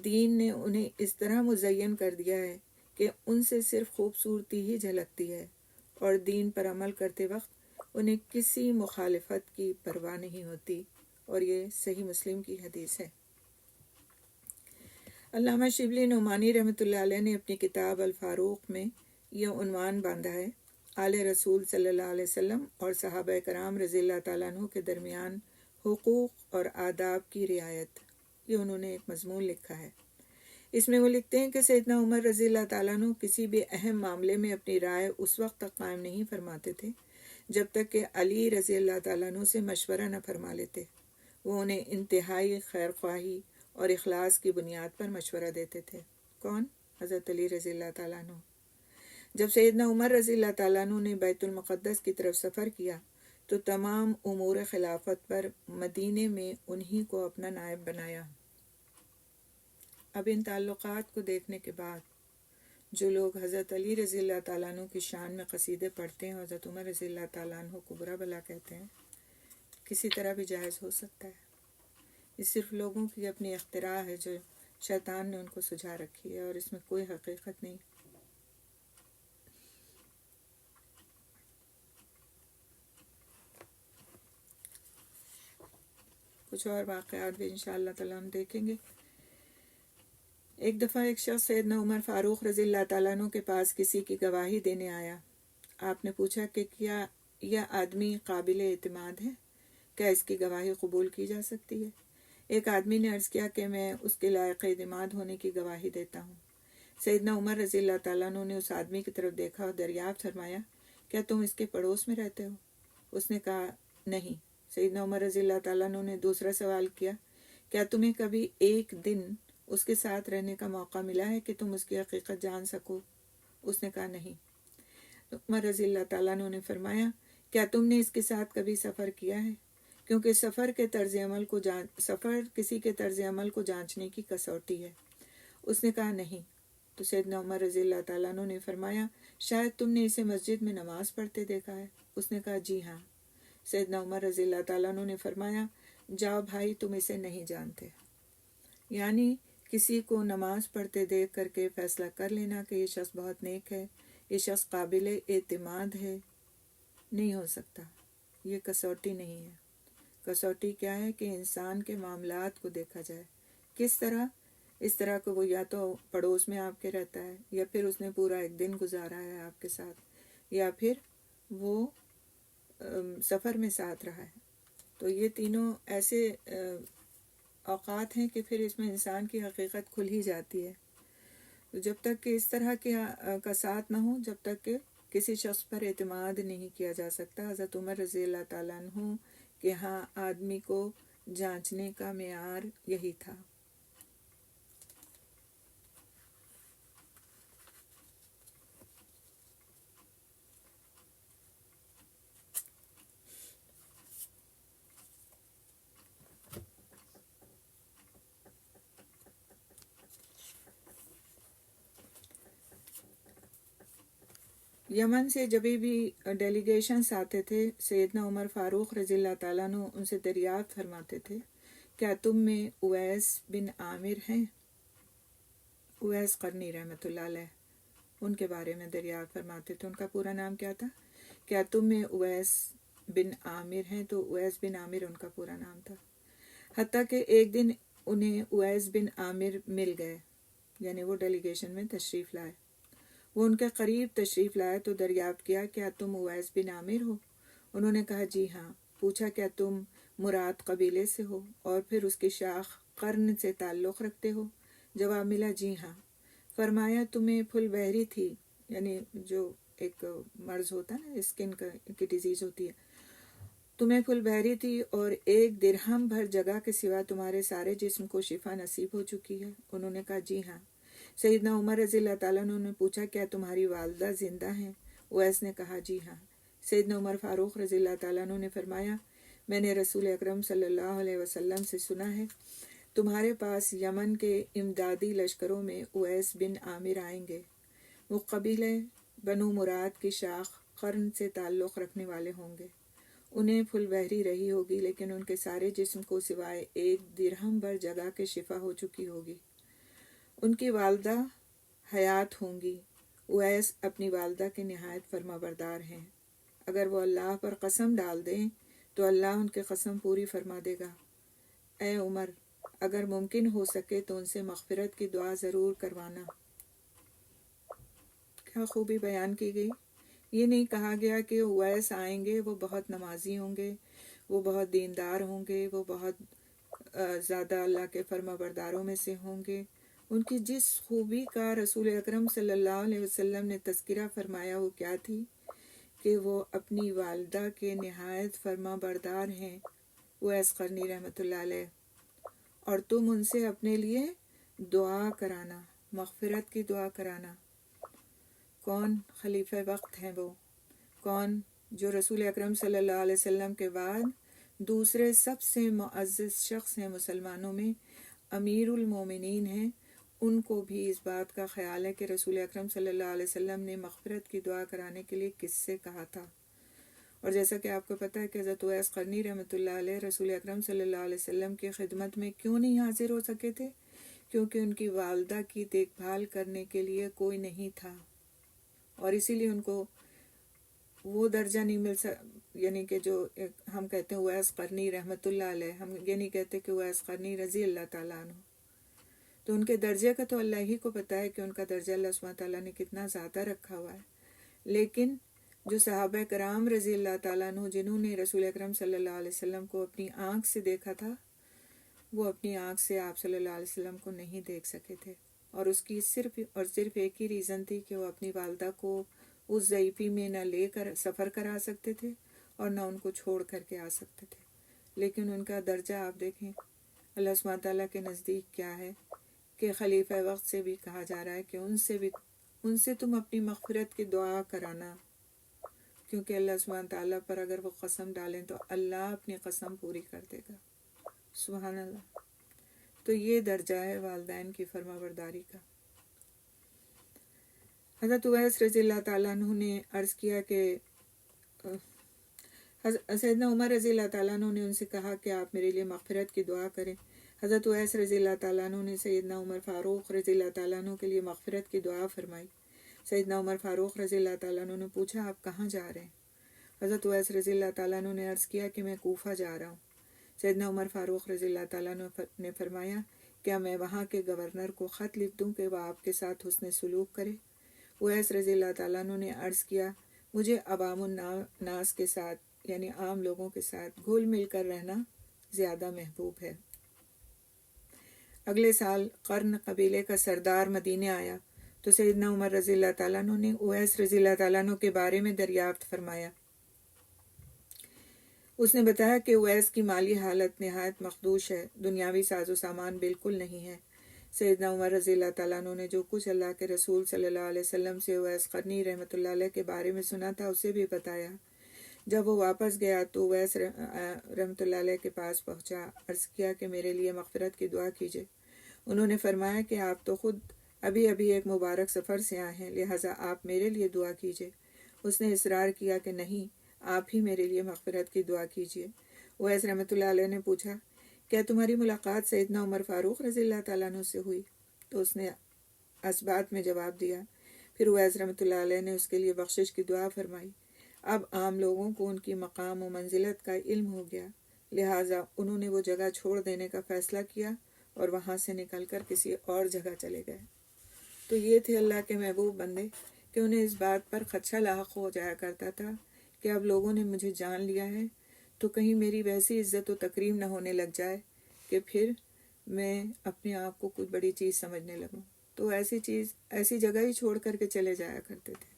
دین نے انہیں اس طرح مزین کر دیا ہے کہ ان سے صرف خوبصورتی ہی جھلکتی ہے، اور دین پر عمل کرتے وقت انہیں کسی مخالفت کی پرواہ نہیں ہوتی، اور یہ صحیح مسلم کی حدیث ہے۔ علامہ شبلی نعمانی رحمۃ اللہ علیہ نے اپنی کتاب الفاروق میں یہ عنوان باندھا ہے، آل رسول صلی اللہ علیہ وسلم اور صحابہ کرام رضی اللہ تعالیٰ عنہ کے درمیان حقوق اور آداب کی رعایت۔ یہ انہوں نے ایک مضمون لکھا ہے۔ اس میں وہ لکھتے ہیں کہ سیدنا عمر رضی اللہ تعالیٰ عنہ کسی بھی اہم معاملے میں اپنی رائے اس وقت تک قائم نہیں فرماتے تھے جب تک کہ علی رضی اللہ تعالیٰ عنہ سے مشورہ نہ فرما لیتے۔ وہ انہیں انتہائی خیر خواہی اور اخلاص کی بنیاد پر مشورہ دیتے تھے۔ کون؟ حضرت علی رضی اللہ تعالیٰ عنہ۔ جب سیدنا عمر رضی اللہ تعالیٰ عنہ نے بیت المقدس کی طرف سفر کیا تو تمام امور خلافت پر مدینے میں انہی کو اپنا نائب بنایا۔ اب ان تعلقات کو دیکھنے کے بعد جو لوگ حضرت علی رضی اللہ تعالیٰ عنہ کی شان میں قصیدے پڑھتے ہیں اور حضرت عمر رضی اللہ تعالیٰ عنہ کو برا بھلا کہتے ہیں، کسی طرح بھی جائز ہو سکتا ہے۔ یہ صرف لوگوں کی اپنی اختراع ہے جو شیطان نے ان کو سجھا رکھی ہے، اور اس میں کوئی حقیقت نہیں۔ کچھ اور واقعات بھی انشاءاللہ تعالیٰ ہم دیکھیں گے۔ ایک دفعہ ایک شخص سیدنا عمر فاروق رضی اللہ تعالیٰ عنہ کے پاس کسی کی گواہی دینے آیا۔ آپ نے پوچھا کہ کیا یہ آدمی قابل اعتماد ہے؟ کیا اس کی گواہی قبول کی جا سکتی ہے؟ ایک آدمی نے عرض کیا کہ میں اس کے لائق اعتماد ہونے کی گواہی دیتا ہوں۔ سیدنا عمر رضی اللہ تعالیٰ عنہ نے اس آدمی کی طرف دیکھا اور دریافت فرمایا، کیا تم اس کے پڑوس میں رہتے ہو؟ اس نے کہا نہیں۔ سیدنا عمر رضی اللہ تعالیٰ عنہ نے دوسرا سوال کیا، کیا تمہیں کبھی ایک دن اس کے ساتھ رہنے کا موقع ملا ہے کہ تم اس کی حقیقت جان سکو؟ اس نے کہا نہیں۔ عمر رضی اللہ تعالیٰ عنہ نے فرمایا، کیا تم نے اس کے ساتھ کبھی سفر کیا ہے؟ کیونکہ سفر کسی کے طرز عمل کو جانچنے کی کسوٹی ہے۔ اس نے کہا نہیں۔ تو سیدنا عمر رضی اللہ تعالیٰ عنہ نے فرمایا، شاید تم نے اسے مسجد میں نماز پڑھتے دیکھا ہے۔ اس نے کہا جی ہاں۔ سیدنا عمر رضی اللہ تعالیٰ عنہ نے فرمایا، جاؤ بھائی، تم اسے نہیں جانتے۔ یعنی کسی کو نماز پڑھتے دیکھ کر کے فیصلہ کر لینا کہ یہ شخص بہت نیک ہے، یہ شخص قابل اعتماد ہے، نہیں ہو سکتا۔ یہ کسوٹی نہیں ہے۔ کسوٹی کیا ہے کہ انسان کے معاملات کو دیکھا جائے۔ کس طرح؟ اس طرح کہ وہ یا تو پڑوس میں آپ کے رہتا ہے، یا پھر اس نے پورا ایک دن گزارا ہے آپ کے ساتھ، یا پھر وہ سفر میں ساتھ رہا ہے۔ تو یہ تینوں ایسے اوقات ہیں کہ پھر اس میں انسان کی حقیقت کھل ہی جاتی ہے۔ جب تک کہ اس طرح کا ساتھ نہ ہو، جب تک کہ کسی شخص پر اعتماد نہیں کیا جا سکتا۔ حضرت عمر رضی اللہ تعالیٰ عنہ کہ ہاں آدمی کو جانچنے کا معیار یہی تھا۔ یمن سے جب بھی ڈیلیگیشنز آتے تھے، سیدنا عمر فاروق رضی اللہ تعالیٰ عنہ ان سے دریافت فرماتے تھے، کیا تم میں اویس بن عامر ہیں؟ اویس قرنی رحمۃ اللہ علیہ، ان کے بارے میں دریافت فرماتے تھے۔ ان کا پورا نام کیا تھا؟ کیا تم میں اویس بن عامر ہیں؟ تو اویس بن عامر ان کا پورا نام تھا۔ حتیٰ کہ ایک دن انہیں اویس بن عامر مل گئے، یعنی وہ ڈیلیگیشن میں تشریف لائے۔ وہ ان کے قریب تشریف لائے تو دریافت کیا، کیا تم اویس بن عامر ہو؟ انہوں نے کہا جی ہاں۔ پوچھا کیا تم مراد قبیلے سے ہو اور پھر اس کی شاخ قرن سے تعلق رکھتے ہو؟ جواب ملا جی ہاں۔ فرمایا تمہیں پھل بہری تھی، یعنی جو ایک مرض ہوتا ہے نا، اسکن کی ڈیزیز ہوتی ہے، تمہیں پھل بہری تھی اور ایک درہم بھر جگہ کے سوا تمہارے سارے جسم کو شفا نصیب ہو چکی ہے؟ انہوں نے کہا جی ہاں۔ سیدنا عمر رضی اللہ تعالیٰ عنہ نے پوچھا کیا تمہاری والدہ زندہ ہیں؟ اویس نے کہا جی ہاں۔ سیدنا عمر فاروق رضی اللہ تعالیٰ عنہ نے فرمایا، میں نے رسول اکرم صلی اللہ علیہ وسلم سے سنا ہے تمہارے پاس یمن کے امدادی لشکروں میں اویس بن عامر آئیں گے۔ وہ قبیلے بنو مراد کی شاخ قرن سے تعلق رکھنے والے ہوں گے۔ انہیں پھل بہری رہی ہوگی لیکن ان کے سارے جسم کو سوائے ایک درہم بھر جگہ کے شفا ہو چکی ہوگی۔ ان کی والدہ حیات ہوں گی۔ اویس اپنی والدہ کے نہایت فرما بردار ہیں۔ اگر وہ اللہ پر قسم ڈال دیں تو اللہ ان کی قسم پوری فرما دے گا۔ اے عمر، اگر ممکن ہو سکے تو ان سے مغفرت کی دعا ضرور کروانا۔ کیا خوبی بیان کی گئی۔ یہ نہیں کہا گیا کہ اویس آئیں گے، وہ بہت نمازی ہوں گے، وہ بہت دیندار ہوں گے، وہ بہت زیادہ اللہ کے فرما برداروں میں سے ہوں گے، ان کی جس خوبی کا رسول اکرم صلی اللہ علیہ وسلم نے تذکرہ فرمایا وہ کیا تھی کہ وہ اپنی والدہ کے نہایت فرما بردار ہیں، اویس قرنی رحمۃ اللہ علیہ، اور تم ان سے اپنے لیے دعا کرانا، مغفرت کی دعا کرانا۔ کون خلیفہ وقت ہیں وہ؟ کون؟ جو رسول اکرم صلی اللہ علیہ وسلم کے بعد دوسرے سب سے معزز شخص ہیں مسلمانوں میں، امیر المومنین ہیں۔ ان کو بھی اس بات کا خیال ہے کہ رسول اکرم صلی اللہ علیہ وسلم نے مغفرت کی دعا کرانے کے لیے کس سے کہا تھا۔ اور جیسا کہ آپ کو پتہ ہے کہ حضرت اویس قرنی رحمۃ اللہ علیہ رسول اکرم صلی اللہ علیہ وسلم کی خدمت میں کیوں نہیں حاضر ہو سکے تھے؟ کیونکہ ان کی والدہ کی دیکھ بھال کرنے کے لیے کوئی نہیں تھا، اور اسی لیے ان کو وہ درجہ نہیں مل یعنی کہ جو ہم کہتے ہیں اویس قرنی رحمۃ اللہ علیہ، ہم یہ نہیں کہتے کہ اویس قرنی رضی اللہ تعالیٰ عنہ۔ تو ان کے درجے کا تو اللہ ہی کو پتہ ہے کہ ان کا درجہ اللہ سبحانہ تعالیٰ نے کتنا زیادہ رکھا ہوا ہے، لیکن جو صحابہ کرام رضی اللہ تعالیٰ عنہ جنہوں نے رسول اکرم صلی اللہ علیہ وسلم کو اپنی آنکھ سے دیکھا تھا، وہ اپنی آنکھ سے آپ صلی اللہ علیہ وسلم کو نہیں دیکھ سکے تھے، اور اس کی صرف ایک ہی ریزن تھی کہ وہ اپنی والدہ کو اس ضعیفی میں نہ لے کر سفر کرا سکتے تھے اور نہ ان کو چھوڑ کر کے آ سکتے تھے۔ لیکن ان کا درجہ آپ دیکھیں اللہ سبحانہ تعالیٰ کے نزدیک کیا ہے کہ خلیفہ وقت سے بھی کہا جا رہا ہے کہ ان سے تم اپنی مغفرت کی دعا کرانا، کیونکہ اللہ سبحانہ تعالیٰ پر اگر وہ قسم ڈالیں تو اللہ اپنی قسم پوری کر دے گا۔ سبحان اللہ۔ تو یہ درجہ ہے والدین کی فرما برداری کا۔ حضرت اویس رضی اللہ تعالیٰ عنہ نے عرض کیا کہ سیدنا عمر رضی اللہ تعالیٰ عنہ نے ان سے کہا کہ آپ میرے لیے مغفرت کی دعا کریں۔ حضرت اویس رضی اللہ تعالیٰ عنہ نے سیدنا عمر فاروق رضی اللہ تعالیٰ عنہ کے لیے مغفرت کی دعا فرمائی۔ سیدنا عمر فاروق رضی اللہ تعالیٰ عنہ نے پوچھا آپ کہاں جا رہے ہیں؟ حضرت اویس رضی اللہ تعالیٰ عنہ نے عرض کیا کہ میں کوفہ جا رہا ہوں۔ سیدنا عمر فاروق رضی اللہ تعالیٰ عنہ نے فرمایا کیا میں وہاں کے گورنر کو خط لکھ دوں کہ وہ آپ کے ساتھ حسن سلوک کرے؟ اویس رضی اللہ تعالیٰ عنہ نے عرض کیا مجھے عوام الناس کے ساتھ یعنی عام لوگوں کے ساتھ گھل مل کر رہنا زیادہ محبوب ہے۔ اگلے سال قرن قبیلے کا سردار مدینے آیا تو سیدنا عمر رضی اللہ تعالیٰ عنہ نے اویس رضی اللہ تعالیٰ عنہ کے بارے میں دریافت فرمایا۔ اس نے بتایا کہ اویس کی مالی حالت نہایت مخدوش ہے، دنیاوی ساز و سامان بالکل نہیں ہے۔ سیدنا عمر رضی اللہ تعالیٰ عنہ نے جو کچھ اللہ کے رسول صلی اللہ علیہ وسلم سے اویس قرنی رحمۃ اللہ علیہ کے بارے میں سنا تھا اسے بھی بتایا۔ جب وہ واپس گیا تو اویس رحمۃ اللہ علیہ کے پاس پہنچا، عرض کیا کہ میرے لیے مغفرت کی دعا کیجیے۔ انہوں نے فرمایا کہ آپ تو خود ابھی ایک مبارک سفر سے آئے ہیں، لہٰذا آپ میرے لیے دعا کیجیے۔ اس نے اصرار کیا کہ نہیں، آپ ہی میرے لیے مغفرت کی دعا کیجیے۔ اویس رحمۃ اللہ علیہ نے پوچھا کیا تمہاری ملاقات سیدنا عمر فاروق رضی اللہ تعالیٰ عنہ سے ہوئی؟ تو اس نے اسبات میں جواب دیا۔ پھر اویس رحمۃ اللہ علیہ نے اس کے لیے بخشش کی دعا فرمائی۔ اب عام لوگوں کو ان کی مقام و منزلت کا علم ہو گیا، لہٰذا انہوں نے وہ جگہ چھوڑ دینے کا فیصلہ کیا اور وہاں سے نکل کر کسی اور جگہ چلے گئے۔ تو یہ تھے اللہ کے محبوب بندے کہ انہیں اس بات پر خدشہ لاحق ہو جایا کرتا تھا کہ اب لوگوں نے مجھے جان لیا ہے تو کہیں میری ویسی عزت و تکریم نہ ہونے لگ جائے کہ پھر میں اپنے آپ کو کچھ بڑی چیز سمجھنے لگوں، تو ایسی جگہ ہی چھوڑ کر کے چلے جایا کرتے تھے۔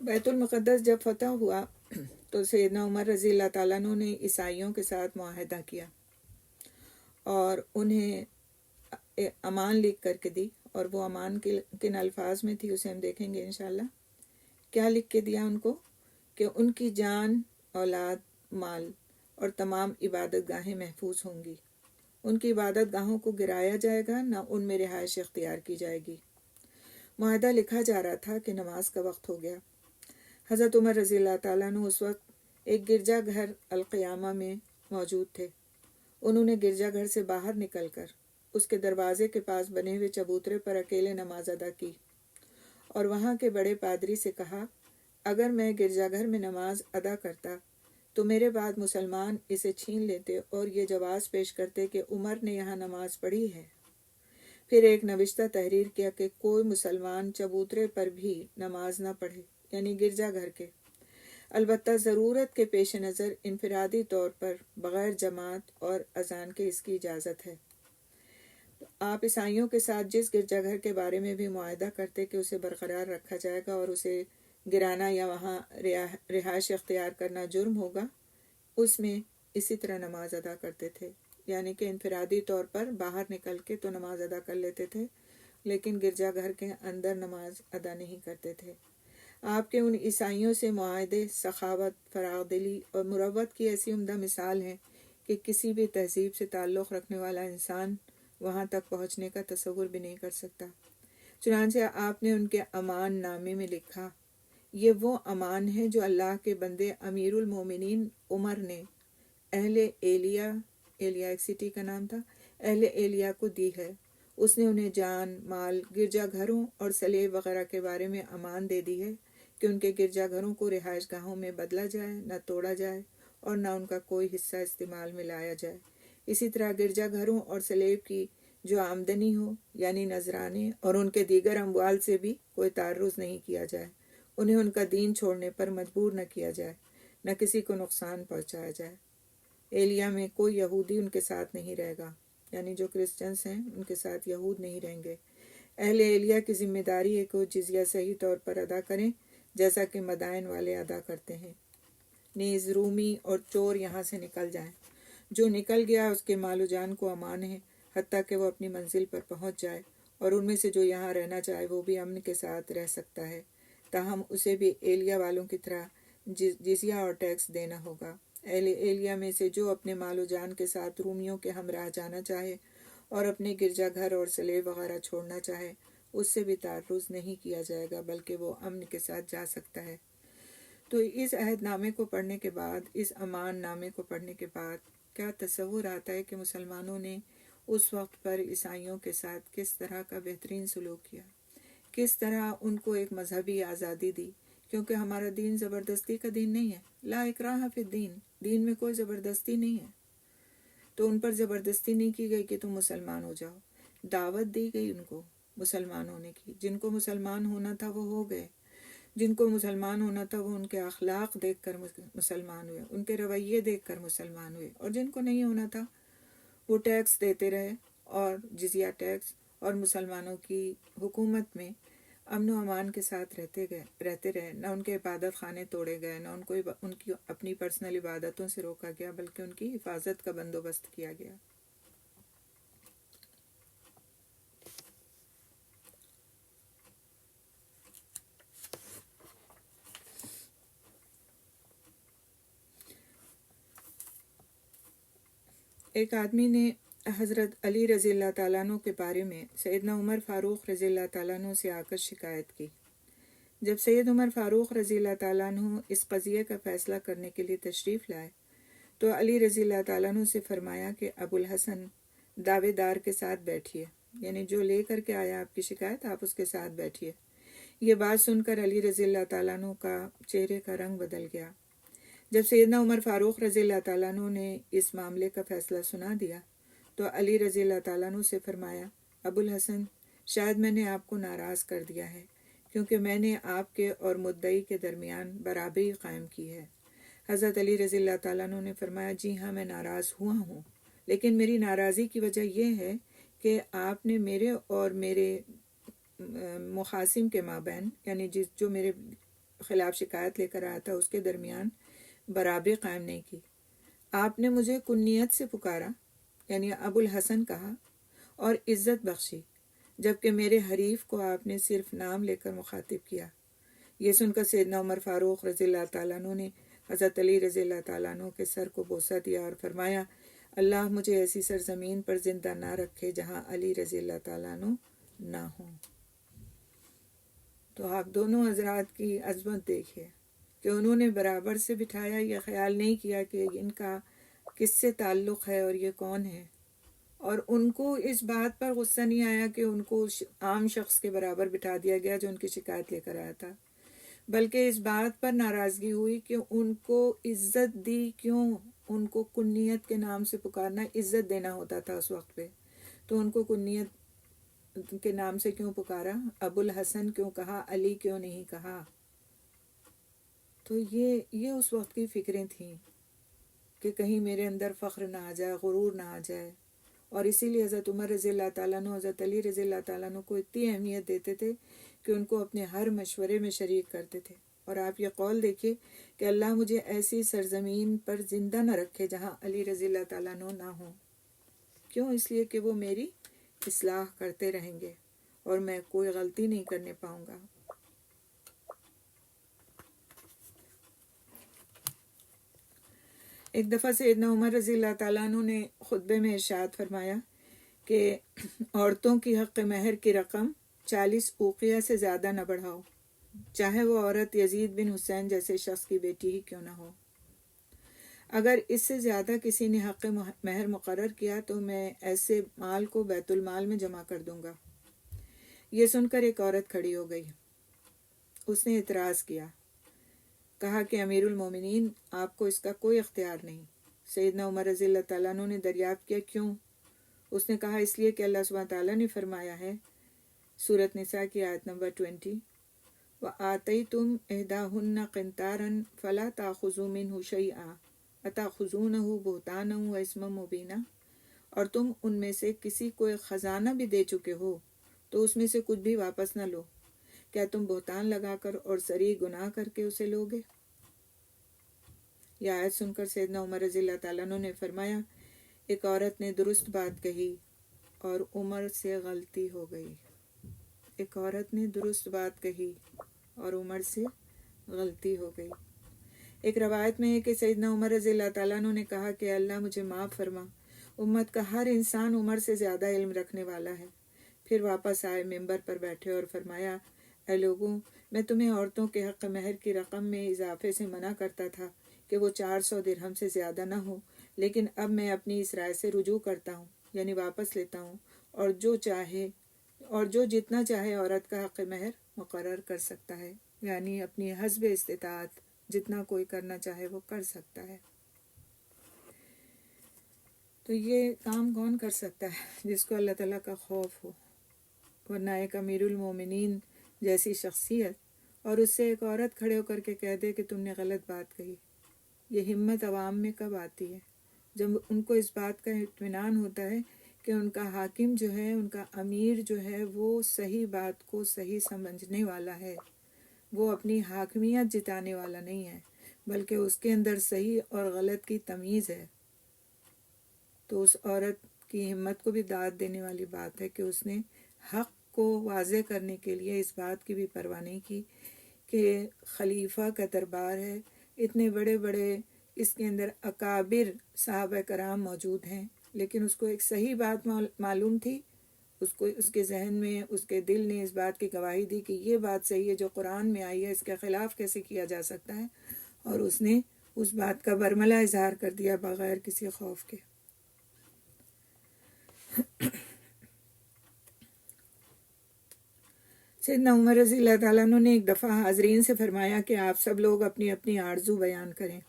بیت المقدس جب فتح ہوا تو سیدنا عمر رضی اللہ تعالیٰ عنہ نے عیسائیوں کے ساتھ معاہدہ کیا اور انہیں امان لکھ کر کے دی، اور وہ امان کن الفاظ میں تھی اسے ہم دیکھیں گے انشاءاللہ۔ کیا لکھ کے دیا ان کو کہ ان کی جان، اولاد، مال اور تمام عبادت گاہیں محفوظ ہوں گی، ان کی عبادت گاہوں کو گرایا جائے گا، نہ ان میں رہائش اختیار کی جائے گی۔ معاہدہ لکھا جا رہا تھا کہ نماز کا وقت ہو گیا۔ حضرت عمر رضی اللہ تعالیٰ عنہ اس وقت ایک گرجا گھر القیامہ میں موجود تھے۔ انہوں نے گرجا گھر سے باہر نکل کر اس کے دروازے کے پاس بنے ہوئے چبوترے پر اکیلے نماز ادا کی اور وہاں کے بڑے پادری سے کہا اگر میں گرجا گھر میں نماز ادا کرتا تو میرے بعد مسلمان اسے چھین لیتے اور یہ جواز پیش کرتے کہ عمر نے یہاں نماز پڑھی ہے۔ پھر ایک نوشتہ تحریر کیا کہ کوئی مسلمان چبوترے پر بھی نماز نہ پڑھے، یعنی گرجا گھر کے، البتہ ضرورت کے پیش نظر انفرادی طور پر بغیر جماعت اور اذان کے اس کی اجازت ہے۔ آپ عیسائیوں کے ساتھ جس گرجا گھر کے بارے میں بھی معاہدہ کرتے کہ اسے برقرار رکھا جائے گا اور اسے گرانا یا وہاں رہائش اختیار کرنا جرم ہوگا، اس میں اسی طرح نماز ادا کرتے تھے، یعنی کہ انفرادی طور پر باہر نکل کے تو نماز ادا کر لیتے تھے، لیکن گرجا گھر کے اندر نماز ادا نہیں کرتے تھے۔ آپ کے ان عیسائیوں سے معاہدے سخاوت، فراغ دلی اور مروت کی ایسی عمدہ مثال ہیں کہ کسی بھی تہذیب سے تعلق رکھنے والا انسان وہاں تک پہنچنے کا تصور بھی نہیں کر سکتا۔ چنانچہ آپ نے ان کے امان نامے میں لکھا، یہ وہ امان ہے جو اللہ کے بندے امیر المومنین عمر نے اہل ایلیا ایک سٹی کا نام تھا، اہل ایلیا کو دی ہے۔ اس نے انہیں جان، مال، گرجا گھروں اور صلیب وغیرہ کے بارے میں امان دے دی ہے کہ ان کے گرجا گھروں کو رہائش گاہوں میں بدلا جائے، نہ توڑا جائے اور نہ ان کا کوئی حصہ استعمال میں لایا جائے۔ اسی طرح گرجا گھروں اور صلیب کی جو آمدنی ہو، یعنی نذرانے اور ان کے دیگر اموال سے بھی کوئی تعرض نہیں کیا جائے، انہیں ان کا دین چھوڑنے پر مجبور نہ کیا جائے، نہ کسی کو نقصان پہنچایا جائے۔ ایلیا میں کوئی یہودی ان کے ساتھ نہیں رہے گا، یعنی جو کرسچنز ہیں ان کے ساتھ یہود نہیں رہیں گے۔ اہل ایلیا کی ذمہ داری ہے کہ وہ جزیہ صحیح طور پر ادا کریں جیسا کہ مدائن والے ادا کرتے ہیں۔ نیز رومی اور چور یہاں سے نکل جائیں۔ جو نکل گیا اس کے مال و جان کو امان ہے، حتیٰ کہ وہ اپنی منزل پر پہنچ جائے، اور ان میں سے جو یہاں رہنا چاہے وہ بھی امن کے ساتھ رہ سکتا ہے، تاہم اسے بھی ایلیا والوں کی طرح جزیہ اور ٹیکس دینا ہوگا۔ اہل ایلیا میں سے جو اپنے مال و جان کے ساتھ رومیوں کے ہمراہ جانا چاہے اور اپنے گرجا گھر اور صلیب وغیرہ چھوڑنا چاہے، اس سے بھی تعرض نہیں کیا جائے گا، بلکہ وہ امن کے ساتھ جا سکتا ہے۔ تو اس عہد نامے کو پڑھنے کے بعد، اس امان نامے کو پڑھنے کے بعد کیا تصور آتا ہے کہ مسلمانوں نے اس وقت پر عیسائیوں کے ساتھ کس طرح کا بہترین سلوک کیا، کس طرح ان کو ایک مذہبی آزادی دی، کیونکہ ہمارا دین زبردستی کا دین نہیں ہے، لا اکراہ فی الدین، دین میں کوئی زبردستی نہیں ہے۔ تو ان پر زبردستی نہیں کی گئی کہ تم مسلمان ہو جاؤ، دعوت دی گئی ان کو مسلمان ہونے کی۔ جن کو مسلمان ہونا تھا وہ ہو گئے، جن کو مسلمان ہونا تھا وہ ان کے اخلاق دیکھ کر مسلمان ہوئے، ان کے رویے دیکھ کر مسلمان ہوئے، اور جن کو نہیں ہونا تھا وہ ٹیکس دیتے رہے، اور جزیہ ٹیکس، اور مسلمانوں کی حکومت میں امن و امان کے ساتھ رہتے رہے۔ نہ ان کے عبادت خانے توڑے گئے، نہ ان کی اپنی پرسنل عبادتوں سے روکا گیا، بلکہ ان کی حفاظت کا بندوبست کیا گیا۔ ایک آدمی نے حضرت علی رضی اللہ تعالیٰ عنہ کے بارے میں سیدنا عمر فاروق رضی اللہ تعالیٰ عنہ سے آ کر شکایت کی۔ جب سید عمر فاروق رضی اللہ تعالیٰ عنہ اس قضیے کا فیصلہ کرنے کے لیے تشریف لائے تو علی رضی اللہ تعالیٰ عنہ سے فرمایا کہ ابو الحسن دعوے دار کے ساتھ بیٹھیے، یعنی جو لے کر کے آیا آپ کی شکایت، آپ اس کے ساتھ بیٹھیے۔ یہ بات سن کر علی رضی اللہ تعالیٰ عنہ کا چہرے کا رنگ بدل گیا۔ جب سیدنا عمر فاروق رضی اللہ تعالیٰ عنہ نے اس معاملے کا فیصلہ سنا دیا تو علی رضی اللہ تعالیٰ عنہ سے فرمایا، ابو الحسن، شاید میں نے آپ کو ناراض کر دیا ہے، کیونکہ میں نے آپ کے اور مدعی کے درمیان برابری قائم کی ہے۔ حضرت علی رضی اللہ تعالیٰ عنہ نے فرمایا، جی ہاں میں ناراض ہوا ہوں، لیکن میری ناراضی کی وجہ یہ ہے کہ آپ نے میرے اور میرے مخاصم کے مابین، یعنی جو میرے خلاف شکایت لے کر آیا تھا اس کے درمیان برابری قائم نہیں کی۔ آپ نے مجھے کنیت سے پکارا، یعنی ابو الحسن کہا، اور عزت بخشی، جبکہ میرے حریف کو آپ نے صرف نام لے کر مخاطب کیا۔ یہ سن کر سیدنا عمر فاروق رضی اللہ تعالیٰ عنہ نے حضرت علی رضی اللہ تعالیٰ عنہ کے سر کو بوسہ دیا اور فرمایا، اللہ مجھے ایسی سرزمین پر زندہ نہ رکھے جہاں علی رضی اللہ تعالیٰ عنہ نہ ہوں۔ تو آپ دونوں حضرات کی عظمت دیکھیے کہ انہوں نے برابر سے بٹھایا، یہ خیال نہیں کیا کہ ان کا کس سے تعلق ہے اور یہ کون ہے، اور ان کو اس بات پر غصہ نہیں آیا کہ ان کو عام شخص کے برابر بٹھا دیا گیا جو ان کی شکایت لے کر آیا تھا، بلکہ اس بات پر ناراضگی ہوئی کہ ان کو عزت دی کیوں، ان کو کنیت کے نام سے پکارنا عزت دینا ہوتا تھا اس وقت پہ، تو ان کو کنیت کے نام سے کیوں پکارا، ابو الحسن کیوں کہا، علی کیوں نہیں کہا۔ تو یہ اس وقت کی فکریں تھیں کہ کہیں میرے اندر فخر نہ آ جائے، غرور نہ آ جائے، اور اسی لیے حضرت عمر رضی اللہ تعالیٰ عنہ حضرت علی رضی اللہ تعالیٰ عنہ کو اتنی اہمیت دیتے تھے کہ ان کو اپنے ہر مشورے میں شریک کرتے تھے۔ اور آپ یہ قول دیکھیے کہ اللہ مجھے ایسی سرزمین پر زندہ نہ رکھے جہاں علی رضی اللہ تعالیٰ عنہ نہ ہوں۔ کیوں؟ اس لیے کہ وہ میری اصلاح کرتے رہیں گے اور میں کوئی غلطی نہیں کرنے پاؤں گا۔ ایک دفعہ سیدنا عمر رضی اللہ تعالیٰ عنہ نے خطبے میں ارشاد فرمایا کہ عورتوں کی حق مہر کی رقم 40 اوقیہ سے زیادہ نہ بڑھاؤ، چاہے وہ عورت یزید بن حسین جیسے شخص کی بیٹی ہی کیوں نہ ہو۔ اگر اس سے زیادہ کسی نے حق مہر مقرر کیا تو میں ایسے مال کو بیت المال میں جمع کر دوں گا۔ یہ سن کر ایک عورت کھڑی ہو گئی۔ اس نے اعتراض کیا، کہا کہ امیر المومنین آپ کو اس کا کوئی اختیار نہیں۔ سیدنا عمر رضی اللہ تعالیٰ عنہ نے دریافت کیا کیوں؟ اس نے کہا اس لیے کہ اللہ سبحانہ تعالیٰ نے فرمایا ہے سورۃ نساء کی آیت نمبر 20، وَآتَيْتُمْ إِحْدَاهُنَّ قِنْطَارًا فَلَا تَأْخُذُوا مِنْهُ شَيْئًا أَتَأْخُذُونَهُ بُهْتَانًا وَإِثْمًا مُبِينًا، اور تم ان میں سے کسی کو ایک خزانہ بھی دے چکے ہو تو اس میں سے کچھ بھی واپس نہ لو، کیا تم بہتان لگا کر اور صریح گناہ کر کے اسے لوگے؟ یہ آیت سن کر سیدنا عمر رضی اللہ تعالیٰ عنہ نے فرمایا ایک عورت نے درست بات کہی اور عمر سے غلطی ہو گئی۔ ایک عورت نے درست بات کہی اور عمر سے غلطی ہو گئی۔ ایک روایت میں ہے کہ سیدنا عمر رضی اللہ تعالیٰ عنہ نے کہا کہ اللہ مجھے معاف فرما، امت کا ہر انسان عمر سے زیادہ علم رکھنے والا ہے۔ پھر واپس آئے، ممبر پر بیٹھے اور فرمایا اے لوگوں، میں تمہیں عورتوں کے حق مہر کی رقم میں اضافے سے منع کرتا تھا کہ وہ 400 درہم سے زیادہ نہ ہو، لیکن اب میں اپنی اس رائے سے رجوع کرتا ہوں، یعنی واپس لیتا ہوں، اور جو جتنا چاہے عورت کا حق مہر مقرر کر سکتا ہے، یعنی اپنی حسب استطاعت جتنا کوئی کرنا چاہے وہ کر سکتا ہے۔ تو یہ کام کون کر سکتا ہے؟ جس کو اللہ تعالیٰ کا خوف ہو، ورنہ ایک امیر المومنین جیسی شخصیت اور اس سے ایک عورت کھڑے ہو کر کے کہہ دے کہ تم نے غلط بات کہی، یہ ہمت عوام میں کب آتی ہے؟ جب ان کو اس بات کا اطمینان ہوتا ہے کہ ان کا حاکم جو ہے، ان کا امیر جو ہے، وہ صحیح بات کو صحیح سمجھنے والا ہے، وہ اپنی حاکمیت جتانے والا نہیں ہے، بلکہ اس کے اندر صحیح اور غلط کی تمیز ہے، تو اس عورت کی ہمت کو بھی داد دینے والی بات ہے کہ اس نے حق کو واضح کرنے کے لیے اس بات کی بھی پرواہ نہیں کی کہ خلیفہ کا دربار ہے، اتنے بڑے بڑے اس کے اندر اکابر صحابہ کرام موجود ہیں، لیکن اس کو ایک صحیح بات معلوم تھی، اس کے ذہن میں، اس کے دل نے اس بات کی گواہی دی کہ یہ بات صحیح ہے، جو قرآن میں آئی ہے اس کے خلاف کیسے کیا جا سکتا ہے، اور اس نے اس بات کا برملا اظہار کر دیا بغیر کسی خوف کے۔ سیدنا عمر رضی اللہ تعالیٰ عنہ نے ایک دفعہ حاضرین سے فرمایا کہ آپ سب لوگ اپنی اپنی آرزو بیان کریں۔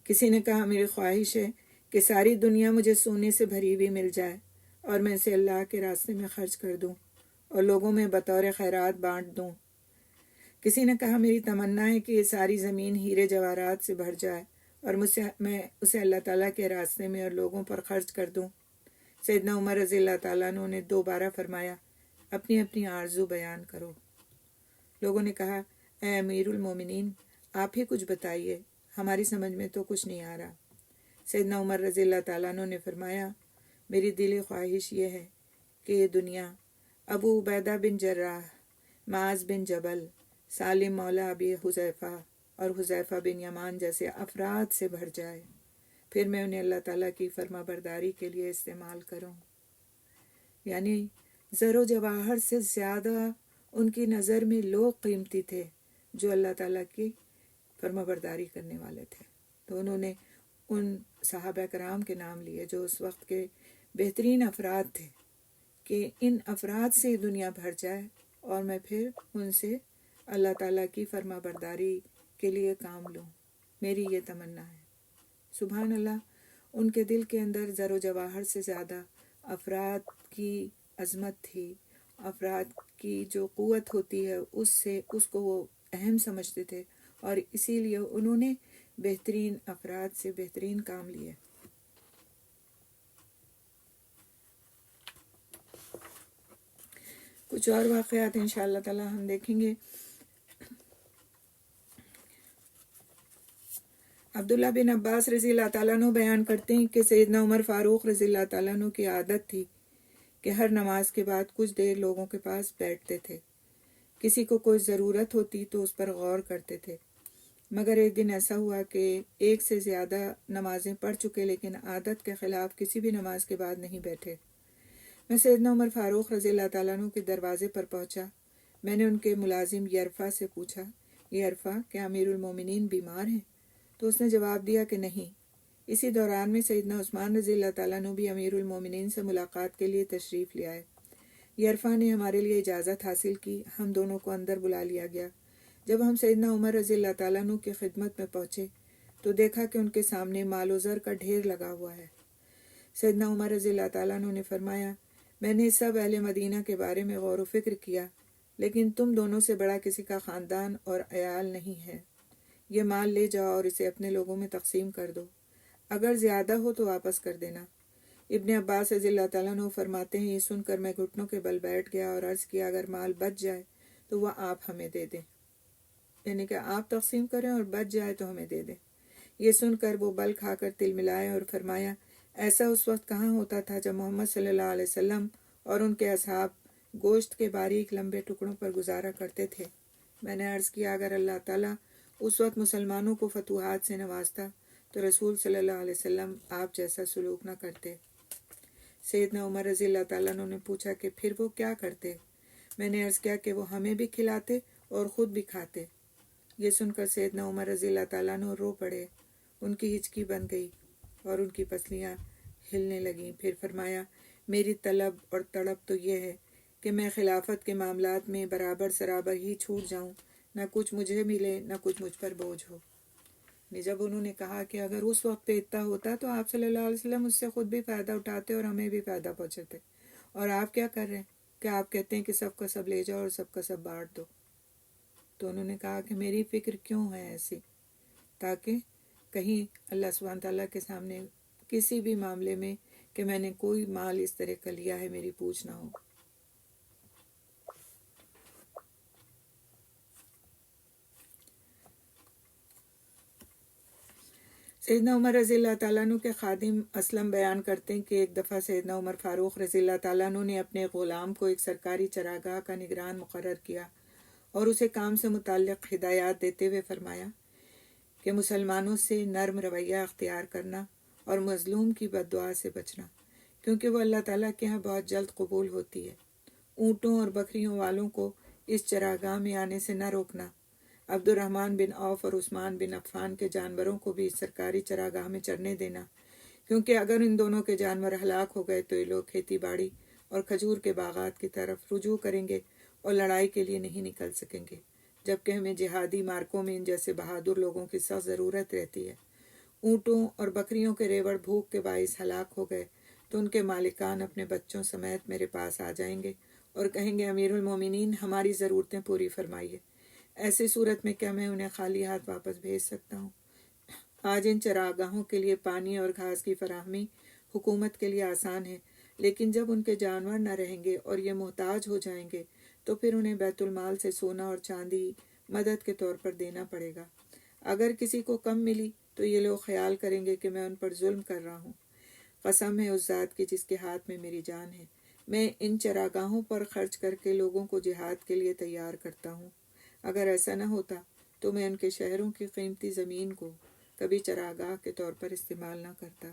کسی نے کہا میری خواہش ہے کہ ساری دنیا مجھے سونے سے بھری ہوئی مل جائے اور میں اسے اللہ کے راستے میں خرچ کر دوں اور لوگوں میں بطور خیرات بانٹ دوں۔ کسی نے کہا میری تمنا ہے کہ یہ ساری زمین ہیرے جواہرات سے بھر جائے اور میں اسے اللہ تعالیٰ کے راستے میں اور لوگوں پر خرچ کر دوں۔ سیدنا عمر رضی اللہ تعالیٰ عنہ نے دوبارہ فرمایا اپنی اپنی آرزو بیان کرو۔ لوگوں نے کہا اے امیر المومنین آپ ہی کچھ بتائیے، ہماری سمجھ میں تو کچھ نہیں آ رہا۔ سیدنا عمر رضی اللہ تعالیٰ عنہ نے فرمایا میری دلی خواہش یہ ہے کہ یہ دنیا ابو عبیدہ بن جراح، معاذ بن جبل، سالم مولا ابی حذیفہ اور حذیفہ بن یمان جیسے افراد سے بھر جائے، پھر میں انہیں اللہ تعالیٰ کی فرما برداری کے لیے استعمال کروں۔ یعنی زر و جواہر سے زیادہ ان کی نظر میں لوگ قیمتی تھے جو اللہ تعالیٰ کی فرما برداری کرنے والے تھے۔ تو انہوں نے ان صحابہ کرام کے نام لیے جو اس وقت کے بہترین افراد تھے کہ ان افراد سے دنیا بھر جائے اور میں پھر ان سے اللہ تعالیٰ کی فرما برداری کے لیے کام لوں، میری یہ تمنا ہے۔ سبحان اللہ، ان کے دل کے اندر زر و جواہر سے زیادہ افراد کی عظمت تھی، افراد کی جو قوت ہوتی ہے اس کو وہ اہم سمجھتے تھے، اور اسی لیے انہوں نے بہترین افراد سے بہترین کام لیے۔ کچھ اور واقعات انشاءاللہ تعالی ہم دیکھیں گے۔ عبداللہ بن عباس رضی اللہ تعالیٰ عنہ بیان کرتے ہیں کہ سیدنا عمر فاروق رضی اللہ تعالیٰ عنہ کی عادت تھی کہ ہر نماز کے بعد کچھ دیر لوگوں کے پاس بیٹھتے تھے۔ کسی کو کوئی ضرورت ہوتی تو اس پر غور کرتے تھے، مگر ایک دن ایسا ہوا کہ ایک سے زیادہ نمازیں پڑھ چکے لیکن عادت کے خلاف کسی بھی نماز کے بعد نہیں بیٹھے۔ میں سیدنا عمر فاروق رضی اللہ تعالیٰ عنہ کے دروازے پر پہنچا۔ میں نے ان کے ملازم یرفا سے پوچھا، یرفا کیا امیر المومنین بیمار ہیں؟ تو اس نے جواب دیا کہ نہیں۔ اسی دوران میں سیدنا عثمان رضی اللہ تعالیٰ عنہ بھی امیر المومنین سے ملاقات کے لیے تشریف لے آئے۔ یرفا نے ہمارے لیے اجازت حاصل کی، ہم دونوں کو اندر بلا لیا گیا۔ جب ہم سیدنا عمر رضی اللہ تعالیٰ عنہ کی خدمت میں پہنچے تو دیکھا کہ ان کے سامنے مال و زر کا ڈھیر لگا ہوا ہے۔ سیدنا عمر رضی اللہ تعالیٰ عنہ نے فرمایا، میں نے سب اہل مدینہ کے بارے میں غور و فکر کیا، لیکن تم دونوں سے بڑا کسی کا خاندان اور عیال نہیں ہے۔ یہ مال لے جاؤ اور اسے اپنے لوگوں میں تقسیم کر دو، اگر زیادہ ہو تو واپس کر دینا۔ ابن عباس رضی اللہ تعالیٰ عنہ فرماتے ہیں، یہ سن کر میں گھٹنوں کے بل بیٹھ گیا اور عرض کیا، اگر مال بچ جائے تو وہ آپ ہمیں دے دیں، یعنی کہ آپ تقسیم کریں اور بچ جائے تو ہمیں دے دیں۔ یہ سن کر وہ بل کھا کر تل ملائے اور فرمایا، ایسا اس وقت کہاں ہوتا تھا جب محمد صلی اللہ علیہ وسلم اور ان کے اصحاب گوشت کے باریک لمبے ٹکڑوں پر گزارا کرتے تھے۔ میں نے عرض کیا، اگر اللہ تعالیٰ اس وقت مسلمانوں کو فتوحات سے نوازتا تو رسول صلی اللہ علیہ وسلم آپ جیسا سلوک نہ کرتے۔ سیدنا عمر رضی اللہ تعالیٰ عنہ نے پوچھا کہ پھر وہ کیا کرتے؟ میں نے عرض کیا کہ وہ ہمیں بھی کھلاتے اور خود بھی کھاتے۔ یہ سن کر سیدنا عمر رضی اللہ تعالیٰ عنہ رو پڑے، ان کی ہچکی بن گئی اور ان کی پسلیاں ہلنے لگیں۔ پھر فرمایا، میری طلب اور تڑپ تو یہ ہے کہ میں خلافت کے معاملات میں برابر سرابر ہی چھوٹ جاؤں، نہ کچھ مجھے ملے نہ کچھ مجھ پر بوجھ ہو۔ جب انہوں نے کہا کہ اگر اس وقت پہ اتنا ہوتا تو آپ صلی اللہ علیہ وسلم اس سے خود بھی فائدہ اٹھاتے اور ہمیں بھی فائدہ پہنچاتے، اور آپ کیا کر رہے ہیں کہ آپ کہتے ہیں کہ سب کا سب لے جاؤ اور سب کا سب بانٹ دو۔ تو انہوں نے کہا کہ میری فکر کیوں ہے ایسی، تاکہ کہیں اللہ سبحانہ تعالیٰ کے سامنے کسی بھی معاملے میں کہ میں نے کوئی مال اس طرح کا لیا ہے میری پوچھ نہ ہو۔ سیدنا عمر رضی اللہ تعالیٰ عنہ کے خادم اسلم بیان کرتے ہیں کہ ایک دفعہ سیدنا عمر فاروق رضی اللہ تعالیٰ عنہ نے اپنے غلام کو ایک سرکاری چراگاہ کا نگران مقرر کیا اور اسے کام سے متعلق ہدایات دیتے ہوئے فرمایا کہ مسلمانوں سے نرم رویہ اختیار کرنا اور مظلوم کی بد دعا سے بچنا، کیونکہ وہ اللہ تعالیٰ کے ہاں بہت جلد قبول ہوتی ہے۔ اونٹوں اور بکریوں والوں کو اس چراگاہ میں آنے سے نہ روکنا۔ عبد الرحمن بن عوف اور عثمان بن عفان کے جانوروں کو بھی اس سرکاری چراگاہ میں چرنے دینا، کیونکہ اگر ان دونوں کے جانور ہلاک ہو گئے تو یہ لوگ کھیتی باڑی اور کھجور کے باغات کی طرف رجوع کریں گے اور لڑائی کے لیے نہیں نکل سکیں گے، جبکہ ہمیں جہادی مارکوں میں ان جیسے بہادر لوگوں کی سخت ضرورت رہتی ہے۔ اونٹوں اور بکریوں کے ریوڑ بھوک کے باعث ہلاک ہو گئے تو ان کے مالکان اپنے بچوں سمیت میرے پاس آ جائیں گے اور کہیں گے، امیر المومنین ہماری ضرورتیں پوری فرمائیے۔ ایسی صورت میں کیا میں انہیں خالی ہاتھ واپس بھیج سکتا ہوں؟ آج ان چراگاہوں کے لیے پانی اور گھاس کی فراہمی حکومت کے لیے آسان ہے، لیکن جب ان کے جانور نہ رہیں گے اور یہ محتاج ہو جائیں گے تو پھر انہیں بیت المال سے سونا اور چاندی مدد کے طور پر دینا پڑے گا۔ اگر کسی کو کم ملی تو یہ لوگ خیال کریں گے کہ میں ان پر ظلم کر رہا ہوں۔ قسم ہے اس ذات کی جس کے ہاتھ میں میری جان ہے، میں ان چراگاہوں پر خرچ کر کے لوگوں کو جہاد کے لیے تیار کرتا ہوں۔ اگر ایسا نہ ہوتا تو میں ان کے شہروں کی قیمتی زمین کو کبھی چراگاہ کے طور پر استعمال نہ کرتا۔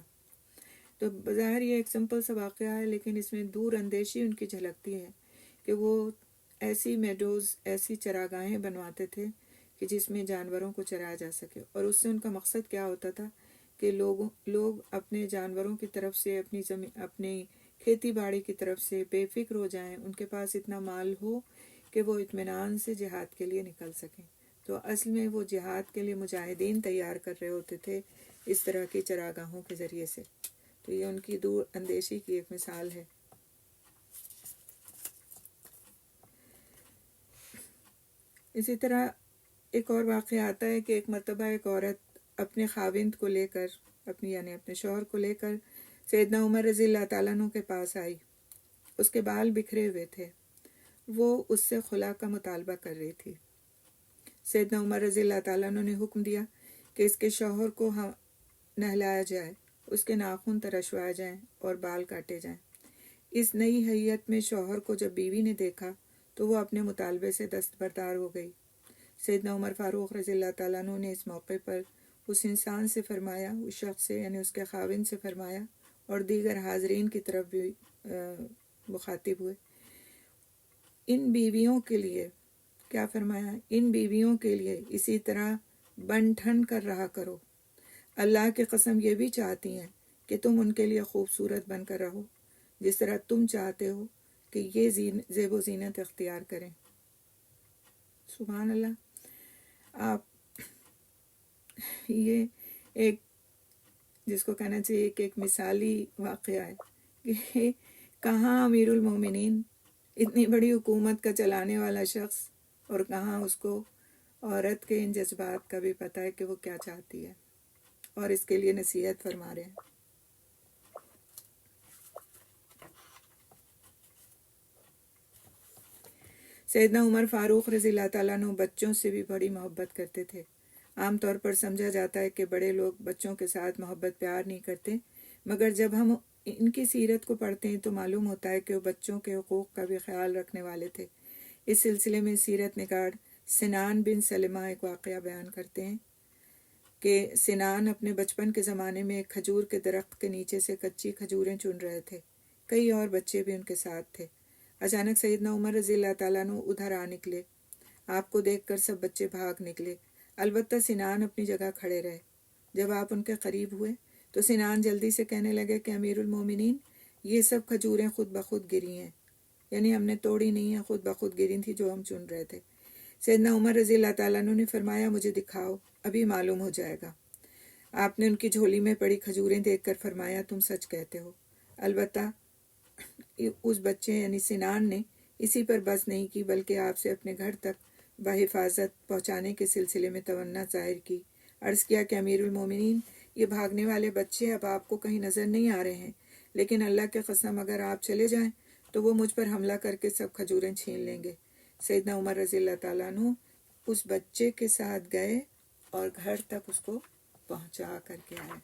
تو بظاہر یہ ایک سمپل سا واقعہ ہے، لیکن اس میں دور اندیشی ان کی جھلکتی ہے کہ وہ ایسی میڈوز، ایسی چراگاہیں بنواتے تھے کہ جس میں جانوروں کو چرایا جا سکے، اور اس سے ان کا مقصد کیا ہوتا تھا کہ لوگ اپنے جانوروں کی طرف سے، اپنی کھیتی باڑی کی طرف سے بے فکر ہو جائیں، ان کے پاس اتنا مال ہو کہ وہ اطمینان سے جہاد کے لیے نکل سکیں۔ تو اصل میں وہ جہاد کے لیے مجاہدین تیار کر رہے ہوتے تھے اس طرح کی چراگاہوں کے ذریعے سے۔ تو یہ ان کی دور اندیشی کی ایک مثال ہے۔ اسی طرح ایک اور واقعہ آتا ہے کہ ایک مرتبہ ایک عورت اپنے خاوند کو لے کر یعنی اپنے شوہر کو لے کر سیدنا عمر رضی اللہ تعالیٰ عنہ کے پاس آئی. اس کے بال بکھرے ہوئے تھے. وہ اس سے خلا کا مطالبہ کر رہی تھی. سیدنا عمر رضی اللہ تعالیٰ عنہ نے حکم دیا کہ اس کے شوہر کو نہلایا جائے، اس کے ناخن ترشوائے جائیں اور بال کاٹے جائیں. اس نئی حیت میں شوہر کو جب بیوی نے دیکھا تو وہ اپنے مطالبے سے دستبردار ہو گئی. سیدنا عمر فاروق رضی اللہ تعالیٰ عنہ نے اس موقع پر اس انسان سے فرمایا، اس شخص سے یعنی اس کے خاوند سے فرمایا اور دیگر حاضرین کی طرف بھی مخاطب ہوئے، ان بیویوں کے لیے کیا فرمایا؟ ان بیویوں کے لیے اسی طرح بن ٹھن کر رہا کرو. اللہ کی قسم یہ بھی چاہتی ہیں کہ تم ان کے لیے خوبصورت بن کر رہو جس طرح تم چاہتے ہو کہ یہ زیب و زینت اختیار کریں. سبحان اللہ. آپ یہ ایک جس کو کہنا چاہیے کہ ایک مثالی واقعہ ہے کہ کہاں امیر المومنین اتنی بڑی حکومت کا چلانے والا شخص اور کہاں اس کو عورت کے ان جذبات کا بھی پتہ ہے کہ وہ کیا چاہتی ہے اور اس کے لیے نصیحت فرما رہے ہیں. سیدنا عمر فاروق رضی اللہ تعالیٰ عنہ بچوں سے بھی بڑی محبت کرتے تھے. عام طور پر سمجھا جاتا ہے کہ بڑے لوگ بچوں کے ساتھ محبت پیار نہیں کرتے، مگر جب ہم ان کی سیرت کو پڑھتے ہیں تو معلوم ہوتا ہے کہ وہ بچوں کے حقوق کا بھی خیال رکھنے والے تھے. اس سلسلے میں سیرت نگار سنان بن سلمہ ایک واقعہ بیان کرتے ہیں کہ سنان اپنے بچپن کے زمانے میں ایک کھجور کے درخت کے نیچے سے کچی کھجوریں چن رہے تھے. کئی اور بچے بھی ان کے ساتھ تھے. اچانک سیدنا عمر رضی اللہ تعالیٰ عنہ ادھر آ نکلے. آپ کو دیکھ کر سب بچے بھاگ نکلے، البتہ سنان اپنی جگہ کھڑے رہے. جب آپ ان کے قریب ہوئے تو سنان جلدی سے کہنے لگے کہ امیر المومنین، یہ سب کھجوریں خود بخود گری ہیں، یعنی ہم نے توڑی نہیں ہیں، خود بخود گری تھی جو ہم چن رہے تھے. سیدنا عمر رضی اللہ تعالیٰ عنہ نے فرمایا، مجھے دکھاؤ، ابھی معلوم ہو جائے گا. آپ نے ان کی جھولی میں پڑی کھجوریں دیکھ کر فرمایا، تم سچ کہتے ہو. البتہ اس بچے یعنی سنان نے اسی پر بس نہیں کی، بلکہ آپ سے اپنے گھر تک بحفاظت پہنچانے کے سلسلے میں تمنا ظاہر کی. عرض کیا کہ امیر المومنین، یہ بھاگنے والے بچے اب آپ کو کہیں نظر نہیں آ رہے ہیں، لیکن اللہ کی قسم اگر آپ چلے جائیں تو وہ مجھ پر حملہ کر کے سب کھجوریں چھین لیں گے. سیدنا عمر رضی اللہ تعالیٰ عنہ اس بچے کے ساتھ گئے اور گھر تک اس کو پہنچا کر کے آئے.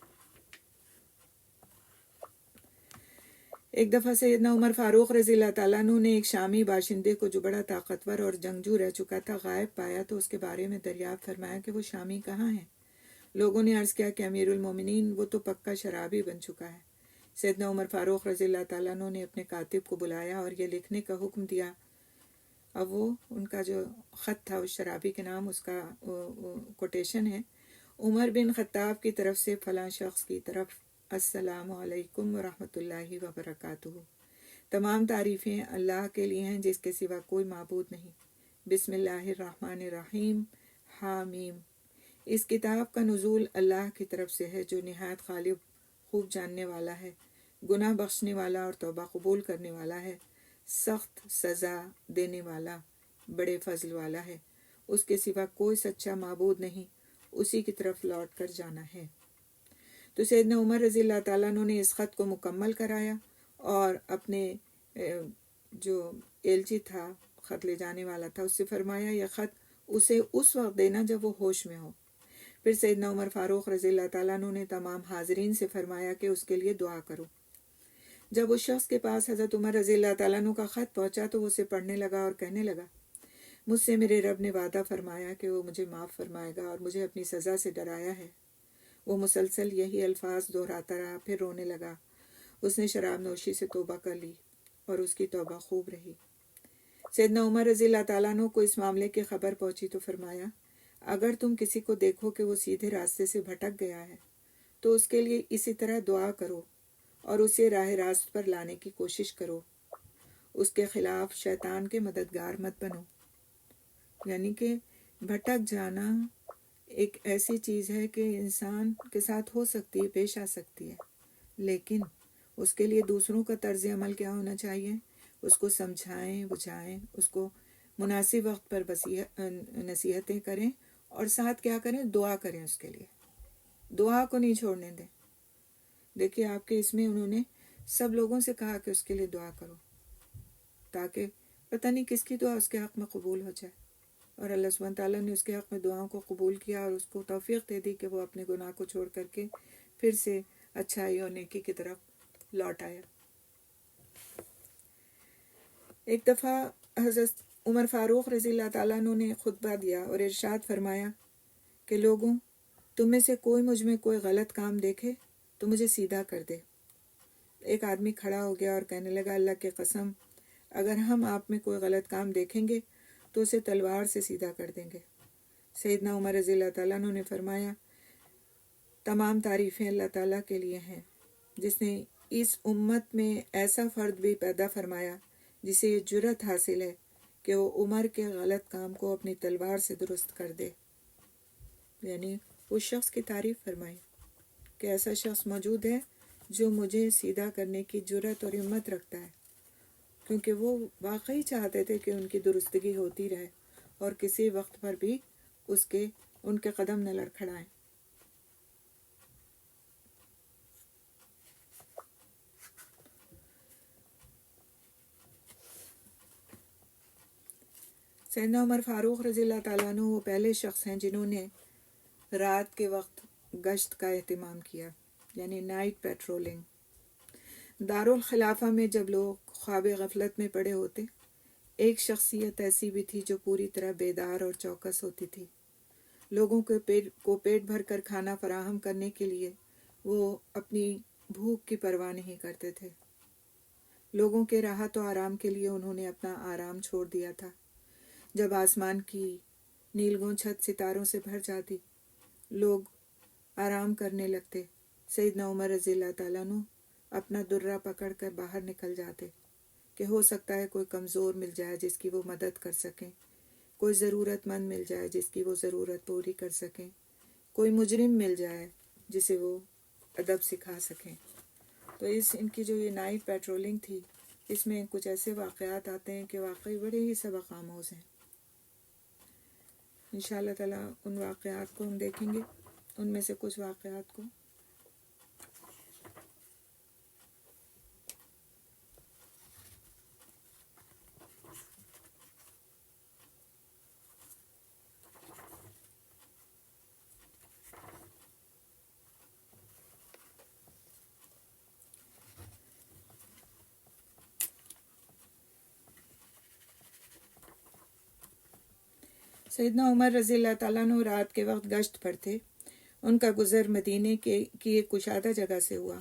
ایک دفعہ سیدنا عمر فاروق رضی اللہ تعالیٰ عنہ نے ایک شامی باشندے کو جو بڑا طاقتور اور جنگجو رہ چکا تھا غائب پایا تو اس کے بارے میں دریافت فرمایا کہ وہ شامی کہاں ہے. لوگوں نے عرض کیا کہ امیر المومنین، وہ تو پکا شرابی بن چکا ہے. سیدنا عمر فاروق رضی اللہ تعالیٰ عنہ نے اپنے کاتب کو بلایا اور یہ لکھنے کا حکم دیا. اب وہ ان کا جو خط تھا اس شرابی کے نام، اس کا کوٹیشن ہے، عمر بن خطاب کی طرف سے فلاں شخص کی طرف، السلام علیکم ورحمۃ اللہ وبرکاتہ. تمام تعریفیں اللہ کے لیے ہیں جس کے سوا کوئی معبود نہیں. بسم اللہ الرحمن الرحیم، حامیم. اس کتاب کا نزول اللہ کی طرف سے ہے جو نہایت غالب، خوب جاننے والا ہے، گناہ بخشنے والا اور توبہ قبول کرنے والا ہے، سخت سزا دینے والا، بڑے فضل والا ہے. اس کے سوا کوئی سچا معبود نہیں، اسی کی طرف لوٹ کر جانا ہے. تو سیدنا عمر رضی اللہ تعالیٰ عنہ نے اس خط کو مکمل کرایا اور اپنے جو ایلچی تھا، خط لے جانے والا تھا، اس سے فرمایا یہ خط اسے اس وقت دینا جب وہ ہوش میں ہو. پھر سیدنا عمر فاروق رضی اللہ تعالیٰ عنہ نے تمام حاضرین سے فرمایا کہ اس کے لیے دعا کرو. جب اس شخص کے پاس حضرت عمر رضی اللہ تعالیٰ عنہ کا خط پہنچا تو وہ اسے پڑھنے لگا اور کہنے لگا، مجھ سے میرے رب نے وعدہ فرمایا کہ وہ مجھے معاف فرمائے گا اور مجھے اپنی سزا سے ڈرایا ہے. وہ مسلسل یہی الفاظ دہراتا رہا، پھر رونے لگا. اس نے شراب نوشی سے توبہ کر لی اور اس کی توبہ خوب رہی. سیدنا عمر رضی اللہ تعالیٰ عنہ کو اس معاملے کی خبر پہنچی تو فرمایا، اگر تم کسی کو دیکھو کہ وہ سیدھے راستے سے بھٹک گیا ہے تو اس کے لیے اسی طرح دعا کرو اور اسے راہ راست پر لانے کی کوشش کرو. اس کے خلاف شیطان کے مددگار مت بنو. یعنی کہ بھٹک جانا ایک ایسی چیز ہے کہ انسان کے ساتھ ہو سکتی ہے، پیش آ سکتی ہے، لیکن اس کے لیے دوسروں کا طرز عمل کیا ہونا چاہیے؟ اس کو سمجھائیں، بجھائیں، اس کو مناسب وقت پر نصیحتیں کریں اور ساتھ کیا کریں؟ دعا کریں اس کے لیے، دعا کو نہیں چھوڑنے دیں۔ دیکھیے آپ کے اس میں انہوں نے سب لوگوں سے کہا کہ اس کے لیے دعا کرو، تاکہ پتہ نہیں کس کی دعا اس کے حق میں قبول ہو جائے۔ اور اللہ سبحانہ تعالیٰ نے اس کے حق میں دعاؤں کو قبول کیا اور اس کو توفیق دے دی کہ وہ اپنے گناہ کو چھوڑ کر کے پھر سے اچھائی اور نیکی کی طرف لوٹ آیا۔ ایک دفعہ حضرت عمر فاروق رضی اللہ تعالیٰ عنہ نے خطبہ دیا اور ارشاد فرمایا کہ لوگوں، تم میں سے کوئی مجھ میں کوئی غلط کام دیکھے تو مجھے سیدھا کر دے۔ ایک آدمی کھڑا ہو گیا اور کہنے لگا، اللہ کی قسم، اگر ہم آپ میں کوئی غلط کام دیکھیں گے تو اسے تلوار سے سیدھا کر دیں گے۔ سیدنا عمر رضی اللہ تعالیٰ عنہ نے فرمایا، تمام تعریفیں اللہ تعالیٰ کے لیے ہیں جس نے اس امت میں ایسا فرد بھی پیدا فرمایا جسے یہ جرت حاصل ہے کہ وہ عمر کے غلط کام کو اپنی تلوار سے درست کر دے۔ یعنی اس شخص کی تعریف فرمائی کہ ایسا شخص موجود ہے جو مجھے سیدھا کرنے کی جرت اور ہمت رکھتا ہے، کیونکہ وہ واقعی چاہتے تھے کہ ان کی درستگی ہوتی رہے اور کسی وقت پر بھی ان کے قدم نہ لڑکھڑائیں۔ سیدنا عمر فاروق رضی اللہ تعالیٰ عنہ وہ پہلے شخص ہیں جنہوں نے رات کے وقت گشت کا اہتمام کیا، یعنی نائٹ پیٹرولنگ۔ دارالخلافہ میں جب لوگ خواب غفلت میں پڑے ہوتے، ایک شخصیت ایسی بھی تھی جو پوری طرح بیدار اور چوکس ہوتی تھی۔ لوگوں کو پیٹ بھر کر کھانا فراہم کرنے کے لیے وہ اپنی بھوک کی پرواہ نہیں کرتے تھے۔ لوگوں کے راحت و آرام کے لیے انہوں نے اپنا آرام چھوڑ دیا تھا۔ جب آسمان کی نیلگوں چھت ستاروں سے بھر جاتی، لوگ آرام کرنے لگتے، سیدنا عمر رضی اللہ تعالیٰ عنہ اپنا درہ پکڑ کر باہر نکل جاتے کہ ہو سکتا ہے کوئی کمزور مل جائے جس کی وہ مدد کر سکیں، کوئی ضرورت مند مل جائے جس کی وہ ضرورت پوری کر سکیں، کوئی مجرم مل جائے جسے وہ ادب سکھا سکیں۔ تو ان کی جو یہ نائٹ پیٹرولنگ تھی، اس میں کچھ ایسے واقعات آتے ہیں کہ واقعی بڑے ہی سبق آموز ہیں۔ انشاءاللہ تعالیٰ ان واقعات کو ہم دیکھیں گے، ان میں سے کچھ واقعات کو۔ سیدنا عمر رضی اللہ تعالیٰ عنہ رات کے وقت گشت پر تھے۔ ان کا گزر مدینے کی ایک کشادہ جگہ سے ہوا۔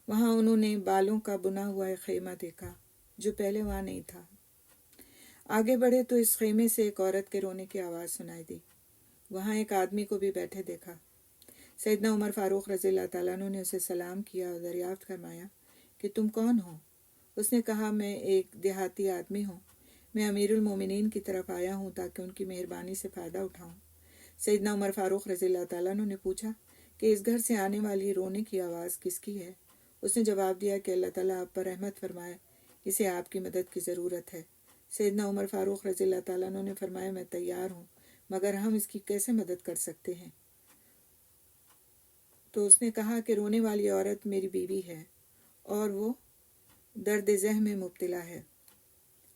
وہاں انہوں نے بالوں کا بنا ہوا ایک خیمہ دیکھا جو پہلے وہاں نہیں تھا۔ آگے بڑھے تو اس خیمے سے ایک عورت کے رونے کی آواز سنائی دی۔ وہاں ایک آدمی کو بھی بیٹھے دیکھا۔ سیدنا عمر فاروق رضی اللہ تعالیٰ عنہ نے اسے سلام کیا اور دریافت فرمایا کہ تم کون ہو؟ اس نے کہا، میں ایک دیہاتی آدمی ہوں، میں امیر المومنین کی طرف آیا ہوں تاکہ ان کی مہربانی سے فائدہ اٹھاؤں۔ سیدنا عمر فاروق رضی اللہ تعالیٰ عنہ نے پوچھا کہ اس گھر سے آنے والی رونے کی آواز کس کی ہے؟ اس نے جواب دیا کہ اللہ تعالیٰ آپ پر رحمت فرمائے، اسے آپ کی مدد کی ضرورت ہے۔ سیدنا عمر فاروق رضی اللہ تعالیٰ عنہ نے فرمایا، میں تیار ہوں، مگر ہم اس کی کیسے مدد کر سکتے ہیں؟ تو اس نے کہا کہ رونے والی عورت میری بیوی ہے اور وہ درد ذہن میں مبتلا ہے۔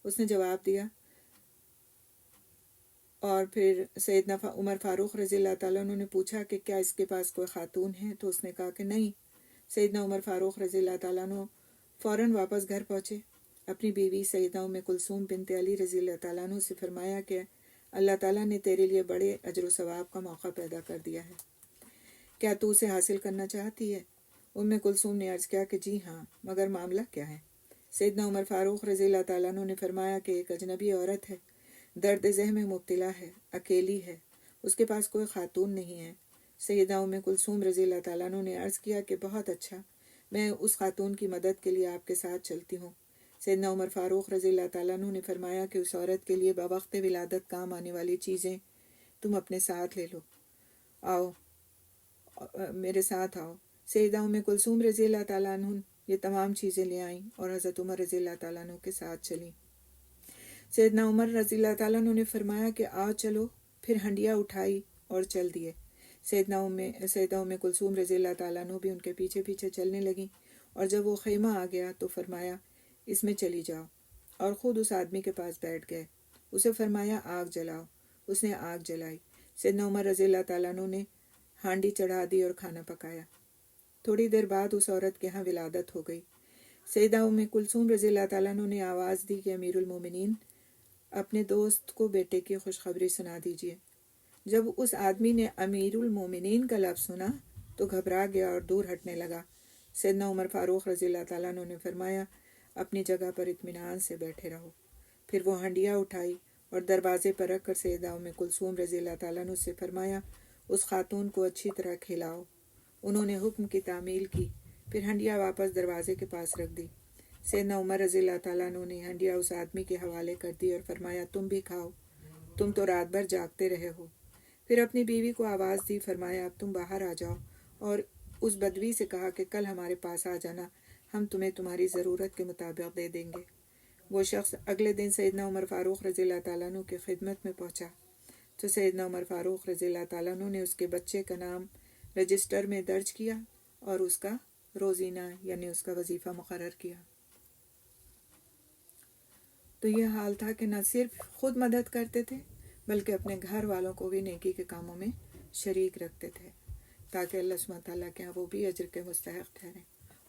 اس نے جواب دیا، اور پھر سیدنا عمر فاروق رضی اللہ تعالیٰ عنہ نے پوچھا کہ کیا اس کے پاس کوئی خاتون ہے؟ تو اس نے کہا کہ نہیں۔ سیدنا عمر فاروق رضی اللہ تعالیٰ عنہ فوراً واپس گھر پہنچے۔ اپنی بیوی سیدہ ام کلثوم بنت علی رضی اللہ تعالیٰ عنہ سے فرمایا کہ اللہ تعالیٰ نے تیرے لیے بڑے اجر و ثواب کا موقع پیدا کر دیا ہے، کیا تو اسے حاصل کرنا چاہتی ہے؟ ام کلثوم نے عرض کیا کہ جی ہاں، مگر معاملہ کیا ہے؟ سیدنا عمر فاروق رضی اللہ تعالیٰ عنہ نے فرمایا کہ ایک اجنبی عورت ہے، درد ذہن میں مبتلا ہے، اکیلی ہے، اس کے پاس کوئی خاتون نہیں ہے۔ سیدہ ام کلثوم رضی اللہ تعالیٰ عنہ نے عرض کیا کہ بہت اچھا، میں اس خاتون کی مدد کے لیے آپ کے ساتھ چلتی ہوں۔ سیدنا عمر فاروق رضی اللہ تعالیٰ عنہ نے فرمایا کہ اس عورت کے لیے بوقت ولادت کام آنے والی چیزیں تم اپنے ساتھ لے لو، آؤ میرے ساتھ آؤ۔ سیدہ ام کلثوم رضی اللہ تعالیٰ عنہ یہ تمام چیزیں لے آئیں اور حضرت عمر رضی اللہ تعالیٰ عنہ کے ساتھ چلیں۔ سیدنا عمر رضی اللہ تعالیٰ عنہ نے فرمایا کہ آؤ چلو، پھر ہنڈیا اٹھائی اور چل دیے۔ سیدہ ام کلثوم رضی اللہ تعالیٰ عنہ بھی ان کے پیچھے پیچھے چلنے لگیں، اور جب وہ خیمہ آ گیا تو فرمایا اس میں چلی جاؤ، اور خود اس آدمی کے پاس بیٹھ گئے۔ اسے فرمایا آگ جلاؤ، اس نے آگ جلائی۔ سیدنا عمر رضی اللہ تعالیٰ عنہ نے ہانڈی چڑھا دی اور کھانا پکایا۔ تھوڑی دیر بعد اس عورت کے ہاں ولادت ہو گئی۔ سیدہ ام کلثوم رضی اللہ تعالیٰ عنہ نے آواز دی کہ امیر المومنین، اپنے دوست کو بیٹے کی خوشخبری سنا دیجیے۔ جب اس آدمی نے امیر المومنین کا لفظ سنا تو گھبرا گیا اور دور ہٹنے لگا۔ سیدنا عمر فاروق رضی اللہ تعالیٰ عنہ نے فرمایا اپنی جگہ پر اطمینان سے بیٹھے رہو۔ پھر وہ ہنڈیاں اٹھائی اور دروازے پر رکھ کر سیدہ ام کلثوم رضی اللہ تعالیٰ عنہ سے فرمایا اس خاتون کو اچھی طرح کھلاؤ۔ انہوں نے حکم کی تعمیل کی، پھر ہنڈیاں واپس دروازے کے پاس رکھ دی۔ سیدنا عمر رضی اللہ تعالیٰ عنہ نے ہنڈیاں اس آدمی کے حوالے کر دی اور فرمایا تم بھی کھاؤ، تم تو رات بھر جاگتے رہے ہو۔ پھر اپنی بیوی کو آواز دی، فرمایا اب تم باہر آ جاؤ، اور اس بدوی سے کہا کہ کل ہمارے پاس آ جانا، ہم تمہیں تمہاری ضرورت کے مطابق دے دیں گے۔ وہ شخص اگلے دن سیدنا عمر فاروق رضی اللہ تعالیٰ عنہ کی خدمت میں پہنچا تو سیدنا عمر فاروق رضی اللہ تعالیٰ عنہ نے اس کے بچے کا نام رجسٹر میں درج کیا اور اس کا روزینہ یعنی اس کا وظیفہ مقرر کیا۔ تو یہ حال تھا کہ نہ صرف خود مدد کرتے تھے بلکہ اپنے گھر والوں کو بھی نیکی کے کاموں میں شریک رکھتے تھے تاکہ اللہ سبحانہ تعالیٰ کے ہاں وہ بھی اجر کے مستحق ٹھہریں۔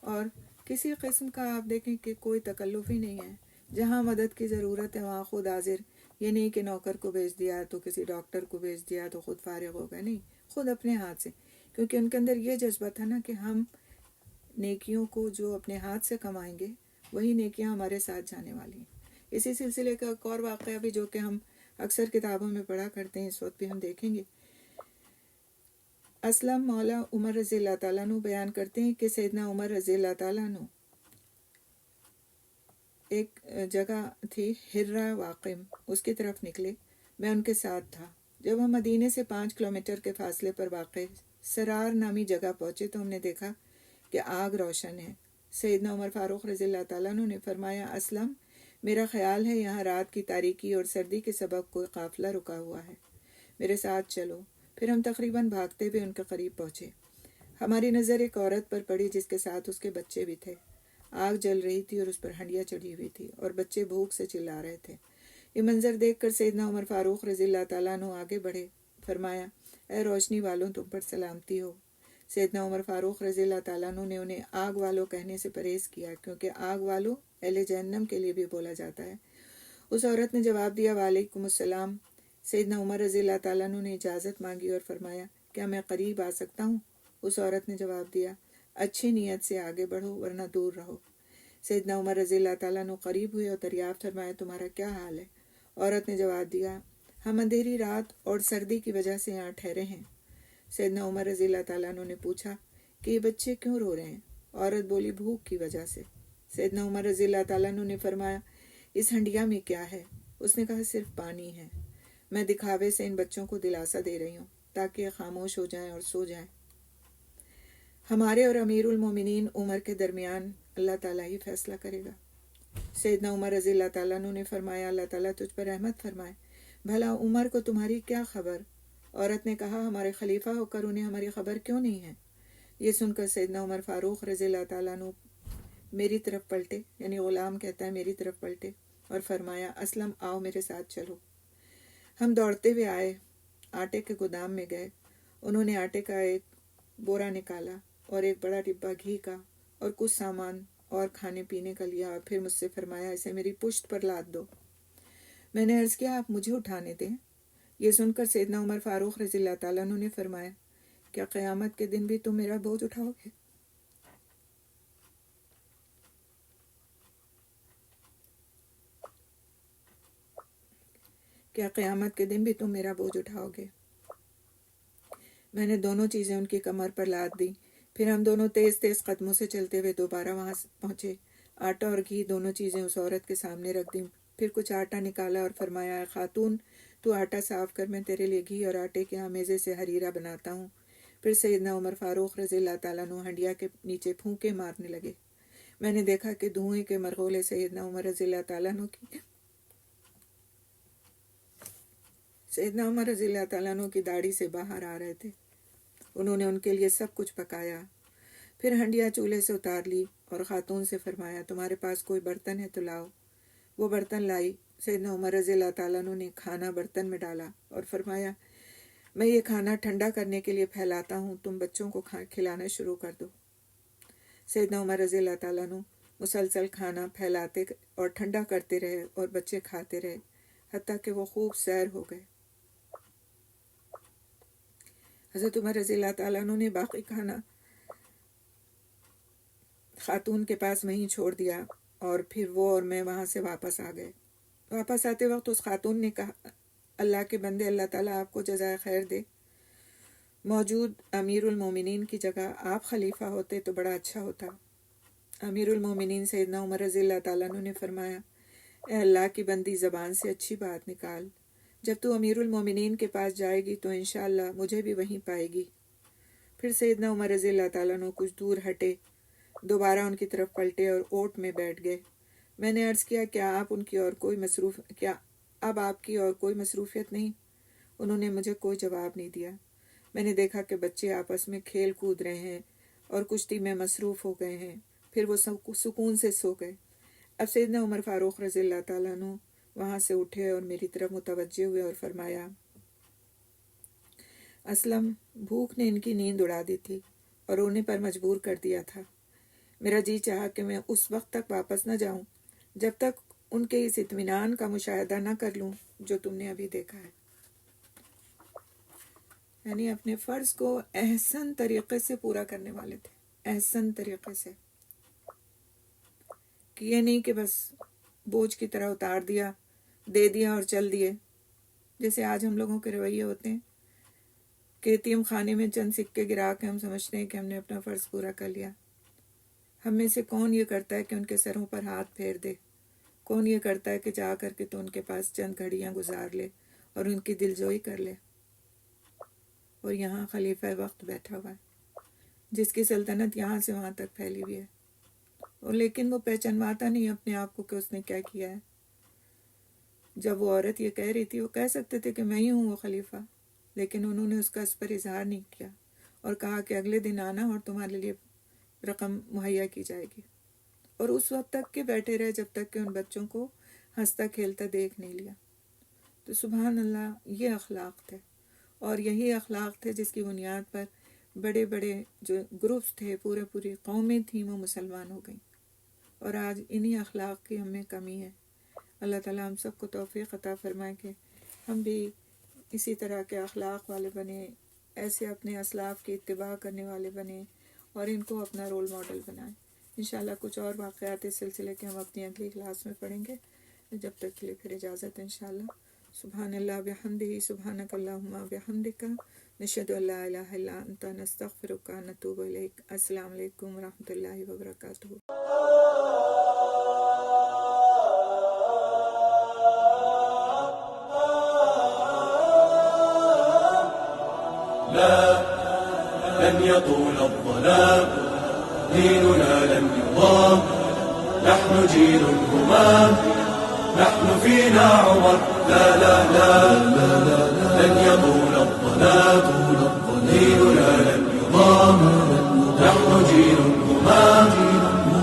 اور کسی قسم کا آپ دیکھیں کہ کوئی تکلف ہی نہیں ہے، جہاں مدد کی ضرورت ہے وہاں خود حاضر، یہ نہیں کہ نوکر کو بھیج دیا تو کسی ڈاکٹر کو بھیج دیا تو خود فارغ ہو گئے، نہیں، خود اپنے ہاتھ سے، کیونکہ ان کے اندر یہ جذبہ تھا نا کہ ہم نیکیوں کو جو اپنے ہاتھ سے کمائیں گے وہی نیکیاں ہمارے ساتھ جانے والی ہیں۔ اسی سلسلے کا ایک اور واقعہ بھی جو کہ ہم اکثر کتابوں میں پڑھا کرتے ہیں، اس وقت بھی ہم دیکھیں گے۔ اسلم مولا عمر رضی اللہ تعالیٰ عنہ بیان کرتے ہیں کہ سیدنا عمر رضی اللہ تعالیٰ عنہ ایک جگہ تھی ہرہ واقم، اس کی طرف نکلے، میں ان کے ساتھ تھا۔ جب ہم مدینے سے 5 کلومیٹر کے فاصلے پر واقع سرار نامی جگہ پہنچے تو ہم نے دیکھا کہ آگ روشن ہے۔ سیدنا عمر فاروق رضی اللہ تعالیٰ عنہ نے فرمایا اسلم، میرا خیال ہے یہاں رات کی تاریکی اور سردی کے سبب کوئی قافلہ رکا ہوا ہے، میرے ساتھ چلو۔ پھر ہم تقریباً بھاگتے ہوئے ان کے قریب پہنچے۔ ہماری نظر ایک عورت پر پڑی جس کے ساتھ اس کے بچے بھی تھے۔ آگ جل رہی تھی اور اس پر ہنڈیاں چڑھی ہوئی تھی اور بچے بھوک سے چلا رہے تھے۔ یہ منظر دیکھ کر سیدنا عمر فاروق رضی اللہ تعالیٰ عنہ آگے بڑھے، فرمایا اے روشنی والوں تم پر سلامتی ہو۔ سیدنا عمر فاروق رضی اللہ تعالیٰ عنہ نے انہیں آگ والوں کہنے سے پرہیز کیا، کیونکہ آگ والوں اہل جہنم کے لیے بھی بولا جاتا ہے۔ اس عورت نے جواب دیا وعلیکم السلام۔ سیدنا عمر رضی اللہ تعالیٰ عنہ نے اجازت مانگی اور فرمایا کیا میں قریب آ سکتا ہوں؟ اس عورت نے جواب دیا اچھی نیت سے آگے بڑھو ورنہ دور رہو۔ سیدنا عمر رضی اللہ تعالیٰ عنہ قریب ہوئے اور دریافت فرمایا تمہارا کیا حال ہے؟ عورت نے جواب دیا ہم اندھیری رات اور سردی کی وجہ سے یہاں ٹھہرے ہیں۔ سیدنا عمر رضی اللہ تعالیٰ عنہ نے پوچھا کہ یہ بچے کیوں رو رہے ہیں؟ عورت بولی بھوک کی وجہ سے۔ سیدنا عمر رضی اللہ تعالیٰ عنہ نے فرمایا اس ہنڈیا میں کیا ہے؟ اس نے کہا صرف پانی ہے، میں دکھاوے سے ان بچوں کو دلاسا دے رہی ہوں تاکہ یہ خاموش ہو جائیں اور سو جائیں۔ ہمارے اور امیر المومنین عمر کے درمیان اللہ تعالیٰ ہی فیصلہ کرے گا۔ سیدنا عمر رضی اللہ تعالیٰ عنہ نے فرمایا اللہ تعالیٰ تجھ پر رحمت فرمائے، بھلا عمر کو تمہاری کیا خبر؟ عورت نے کہا ہمارے خلیفہ ہو کر انہیں ہماری خبر کیوں نہیں ہے؟ یہ سن کر سیدنا عمر فاروق رضی اللہ تعالیٰ عنہ میری طرف پلٹے، یعنی غلام کہتا ہے میری طرف پلٹے اور فرمایا اسلم آؤ میرے ساتھ چلو۔ ہم دوڑتے ہوئے آئے، آٹے کے گودام میں گئے، انہوں نے آٹے کا ایک بورا نکالا اور ایک بڑا ڈبہ گھی کا اور کچھ سامان اور کھانے پینے کا لیا، اور پھر مجھ سے فرمایا اسے میری پشت پر لاد دو۔ میں نے عرض کیا آپ مجھے اٹھانے دیں؟ یہ سن کر سیدنا عمر فاروق رضی اللہ تعالیٰ عنہ نے فرمایا کیا قیامت کے دن بھی تم میرا بوجھ اٹھاؤ گے؟ کیا قیامت کے دن بھی تم میرا بوجھ اٹھاؤ گے؟ میں نے دونوں چیزیں ان کی کمر پر لاد دی۔ پھر ہم دونوں تیز تیز قدموں سے چلتے ہوئے دوبارہ وہاں پہنچے۔ آٹا اور گھی دونوں چیزیں اس عورت کے سامنے رکھ دیں۔ پھر کچھ آٹا نکالا اور فرمایا اے خاتون تو آٹا صاف کر، میں تیرے لیے گھی اور آٹے کے ہمیزے سے حریرہ بناتا ہوں۔ پھر سیدنا عمر فاروق رضی اللہ تعالیٰ عنہ ہنڈیا کے نیچے پھونکے مارنے لگے۔ میں نے دیکھا کہ دھوئیں کے مرغولے سیدنا عمر رضی اللہ تعالیٰ عنہ کی سیدنا عمر رضی اللہ تعالیٰ عنہ کی داڑھی سے باہر آ رہے تھے. انہوں نے ان کے لیے سب کچھ پکایا، پھر ہنڈیا چولہے سے اتار لی اور خاتون سے فرمایا تمہارے پاس کوئی برتن ہے تو لاؤ. وہ برتن لائی. سیدنا عمر رضی اللہ تعالیٰ عنہ نے کھانا برتن میں ڈالا اور فرمایا میں یہ کھانا ٹھنڈا کرنے کے لیے پھیلاتا ہوں، تم بچوں کو کھلانا شروع کر دو. سیدنا عمر رضی اللہ تعالیٰ عنہ مسلسل کھانا پھیلاتے اور ٹھنڈا کرتے رہے اور بچے کھاتے رہے حتیٰ کہ وہ خوب سیر ہو گئے. حضرت عمر رضی اللہ تعالیٰ عنہ نے باقی کھانا خاتون کے پاس وہیں چھوڑ دیا اور پھر وہ اور میں وہاں سے واپس آ گئے. واپس آتے وقت اس خاتون نے کہا اللہ کے بندے، اللہ تعالیٰ آپ کو جزائے خیر دے، موجود امیر المومنین کی جگہ آپ خلیفہ ہوتے تو بڑا اچھا ہوتا. امیر المومنین سیدنا عمر رضی اللہ تعالیٰ عنہ نے فرمایا اے اللہ کی بندی، زبان سے اچھی بات نکال، جب تو امیر المومنین کے پاس جائے گی تو انشاءاللہ مجھے بھی وہیں پائے گی. پھر سیدنا عمر رضی اللہ تعالیٰ عنہ کچھ دور ہٹے، دوبارہ ان کی طرف پلٹے اور اوٹ میں بیٹھ گئے. میں نے عرض کیا کیا اب آپ کی اور کوئی مصروفیت نہیں؟ انہوں نے مجھے کوئی جواب نہیں دیا. میں نے دیکھا کہ بچے آپس میں کھیل کود رہے ہیں اور کشتی میں مصروف ہو گئے ہیں. پھر وہ سکون سے سو گئے. اب سیدنا عمر فاروق رضی اللہ تعالیٰ عنہ وہاں سے اٹھے اور میری طرف متوجہ ہوئے اور فرمایا اسلم، بھوک نے ان کی نیند اڑا دی تھی اور رونے پر مجبور کر دیا تھا. میرا جی چاہا کہ میں اس وقت تک واپس نہ جاؤں جب تک ان کے اس اطمینان کا مشاہدہ نہ کر لوں جو تم نے ابھی دیکھا ہے. یعنی اپنے فرض کو احسن طریقے سے پورا کرنے والے تھے، احسن طریقے سے، کہ یہ نہیں کہ بس بوجھ کی طرح اتار دیا، دے دیا اور چل دیے. جیسے آج ہم لوگوں کے رویے ہوتے ہیں کہ یتیم خانے میں چند سکے گرا کے ہم سمجھتے ہیں کہ ہم نے اپنا فرض پورا کر لیا. ہم میں سے کون یہ کرتا ہے کہ ان کے سروں پر ہاتھ پھیر دے؟ کون یہ کرتا ہے کہ جا کر کے تو ان کے پاس چند گھڑیاں گزار لے اور ان کی دلجوئی کر لے؟ اور یہاں خلیفہ وقت بیٹھا ہوا ہے جس کی سلطنت یہاں سے وہاں تک پھیلی ہوئی ہے، اور لیکن وہ پہچانواتا نہیں اپنے آپ کو کہ اس نے کیا کیا ہے. جب وہ عورت یہ کہہ رہی تھی، وہ کہہ سکتے تھے کہ میں ہی ہوں وہ خلیفہ، لیکن انہوں نے اس کا اس پر اظہار نہیں کیا اور کہا کہ اگلے دن آنا اور تمہارے لیے رقم مہیا کی جائے گی. اور اس وقت تک کہ بیٹھے رہے جب تک کہ ان بچوں کو ہنستا کھیلتا دیکھ نہیں لیا. تو سبحان اللہ، یہ اخلاق تھے، اور یہی اخلاق تھے جس کی بنیاد پر بڑے بڑے جو گروپس تھے، پوری قومیں تھیں، وہ مسلمان ہو گئیں. اور آج انہی اخلاق کی ہمیں کمی ہے. اللہ تعالیٰ ہم سب کو توفیق عطا فرمائے کہ ہم بھی اسی طرح کے اخلاق والے بنیں، ایسے اپنے اسلاف کی اتباع کرنے والے بنیں اور ان کو اپنا رول ماڈل بنائیں. انشاءاللہ کچھ اور واقعات اس سلسلے کے ہم اپنی اگلی کلاس میں پڑھیں گے. جب تک کے لیے پھر اجازت انشاءاللہ. سبحان اللہ بحمدہ، سبحانک اللہم بحمدک، نشہد ان لا الہ الا انت، نستغفرک ونتوب الیک. السلام علیکم ورحمۃ اللہ وبرکاتہ. لا لن يطول الظلام، ديننا لن يضام، نحن جيل همام، نحن فينا عمر. لا لا لا لن يطول الظلام، ديننا لن يضام، نحن جيل همام.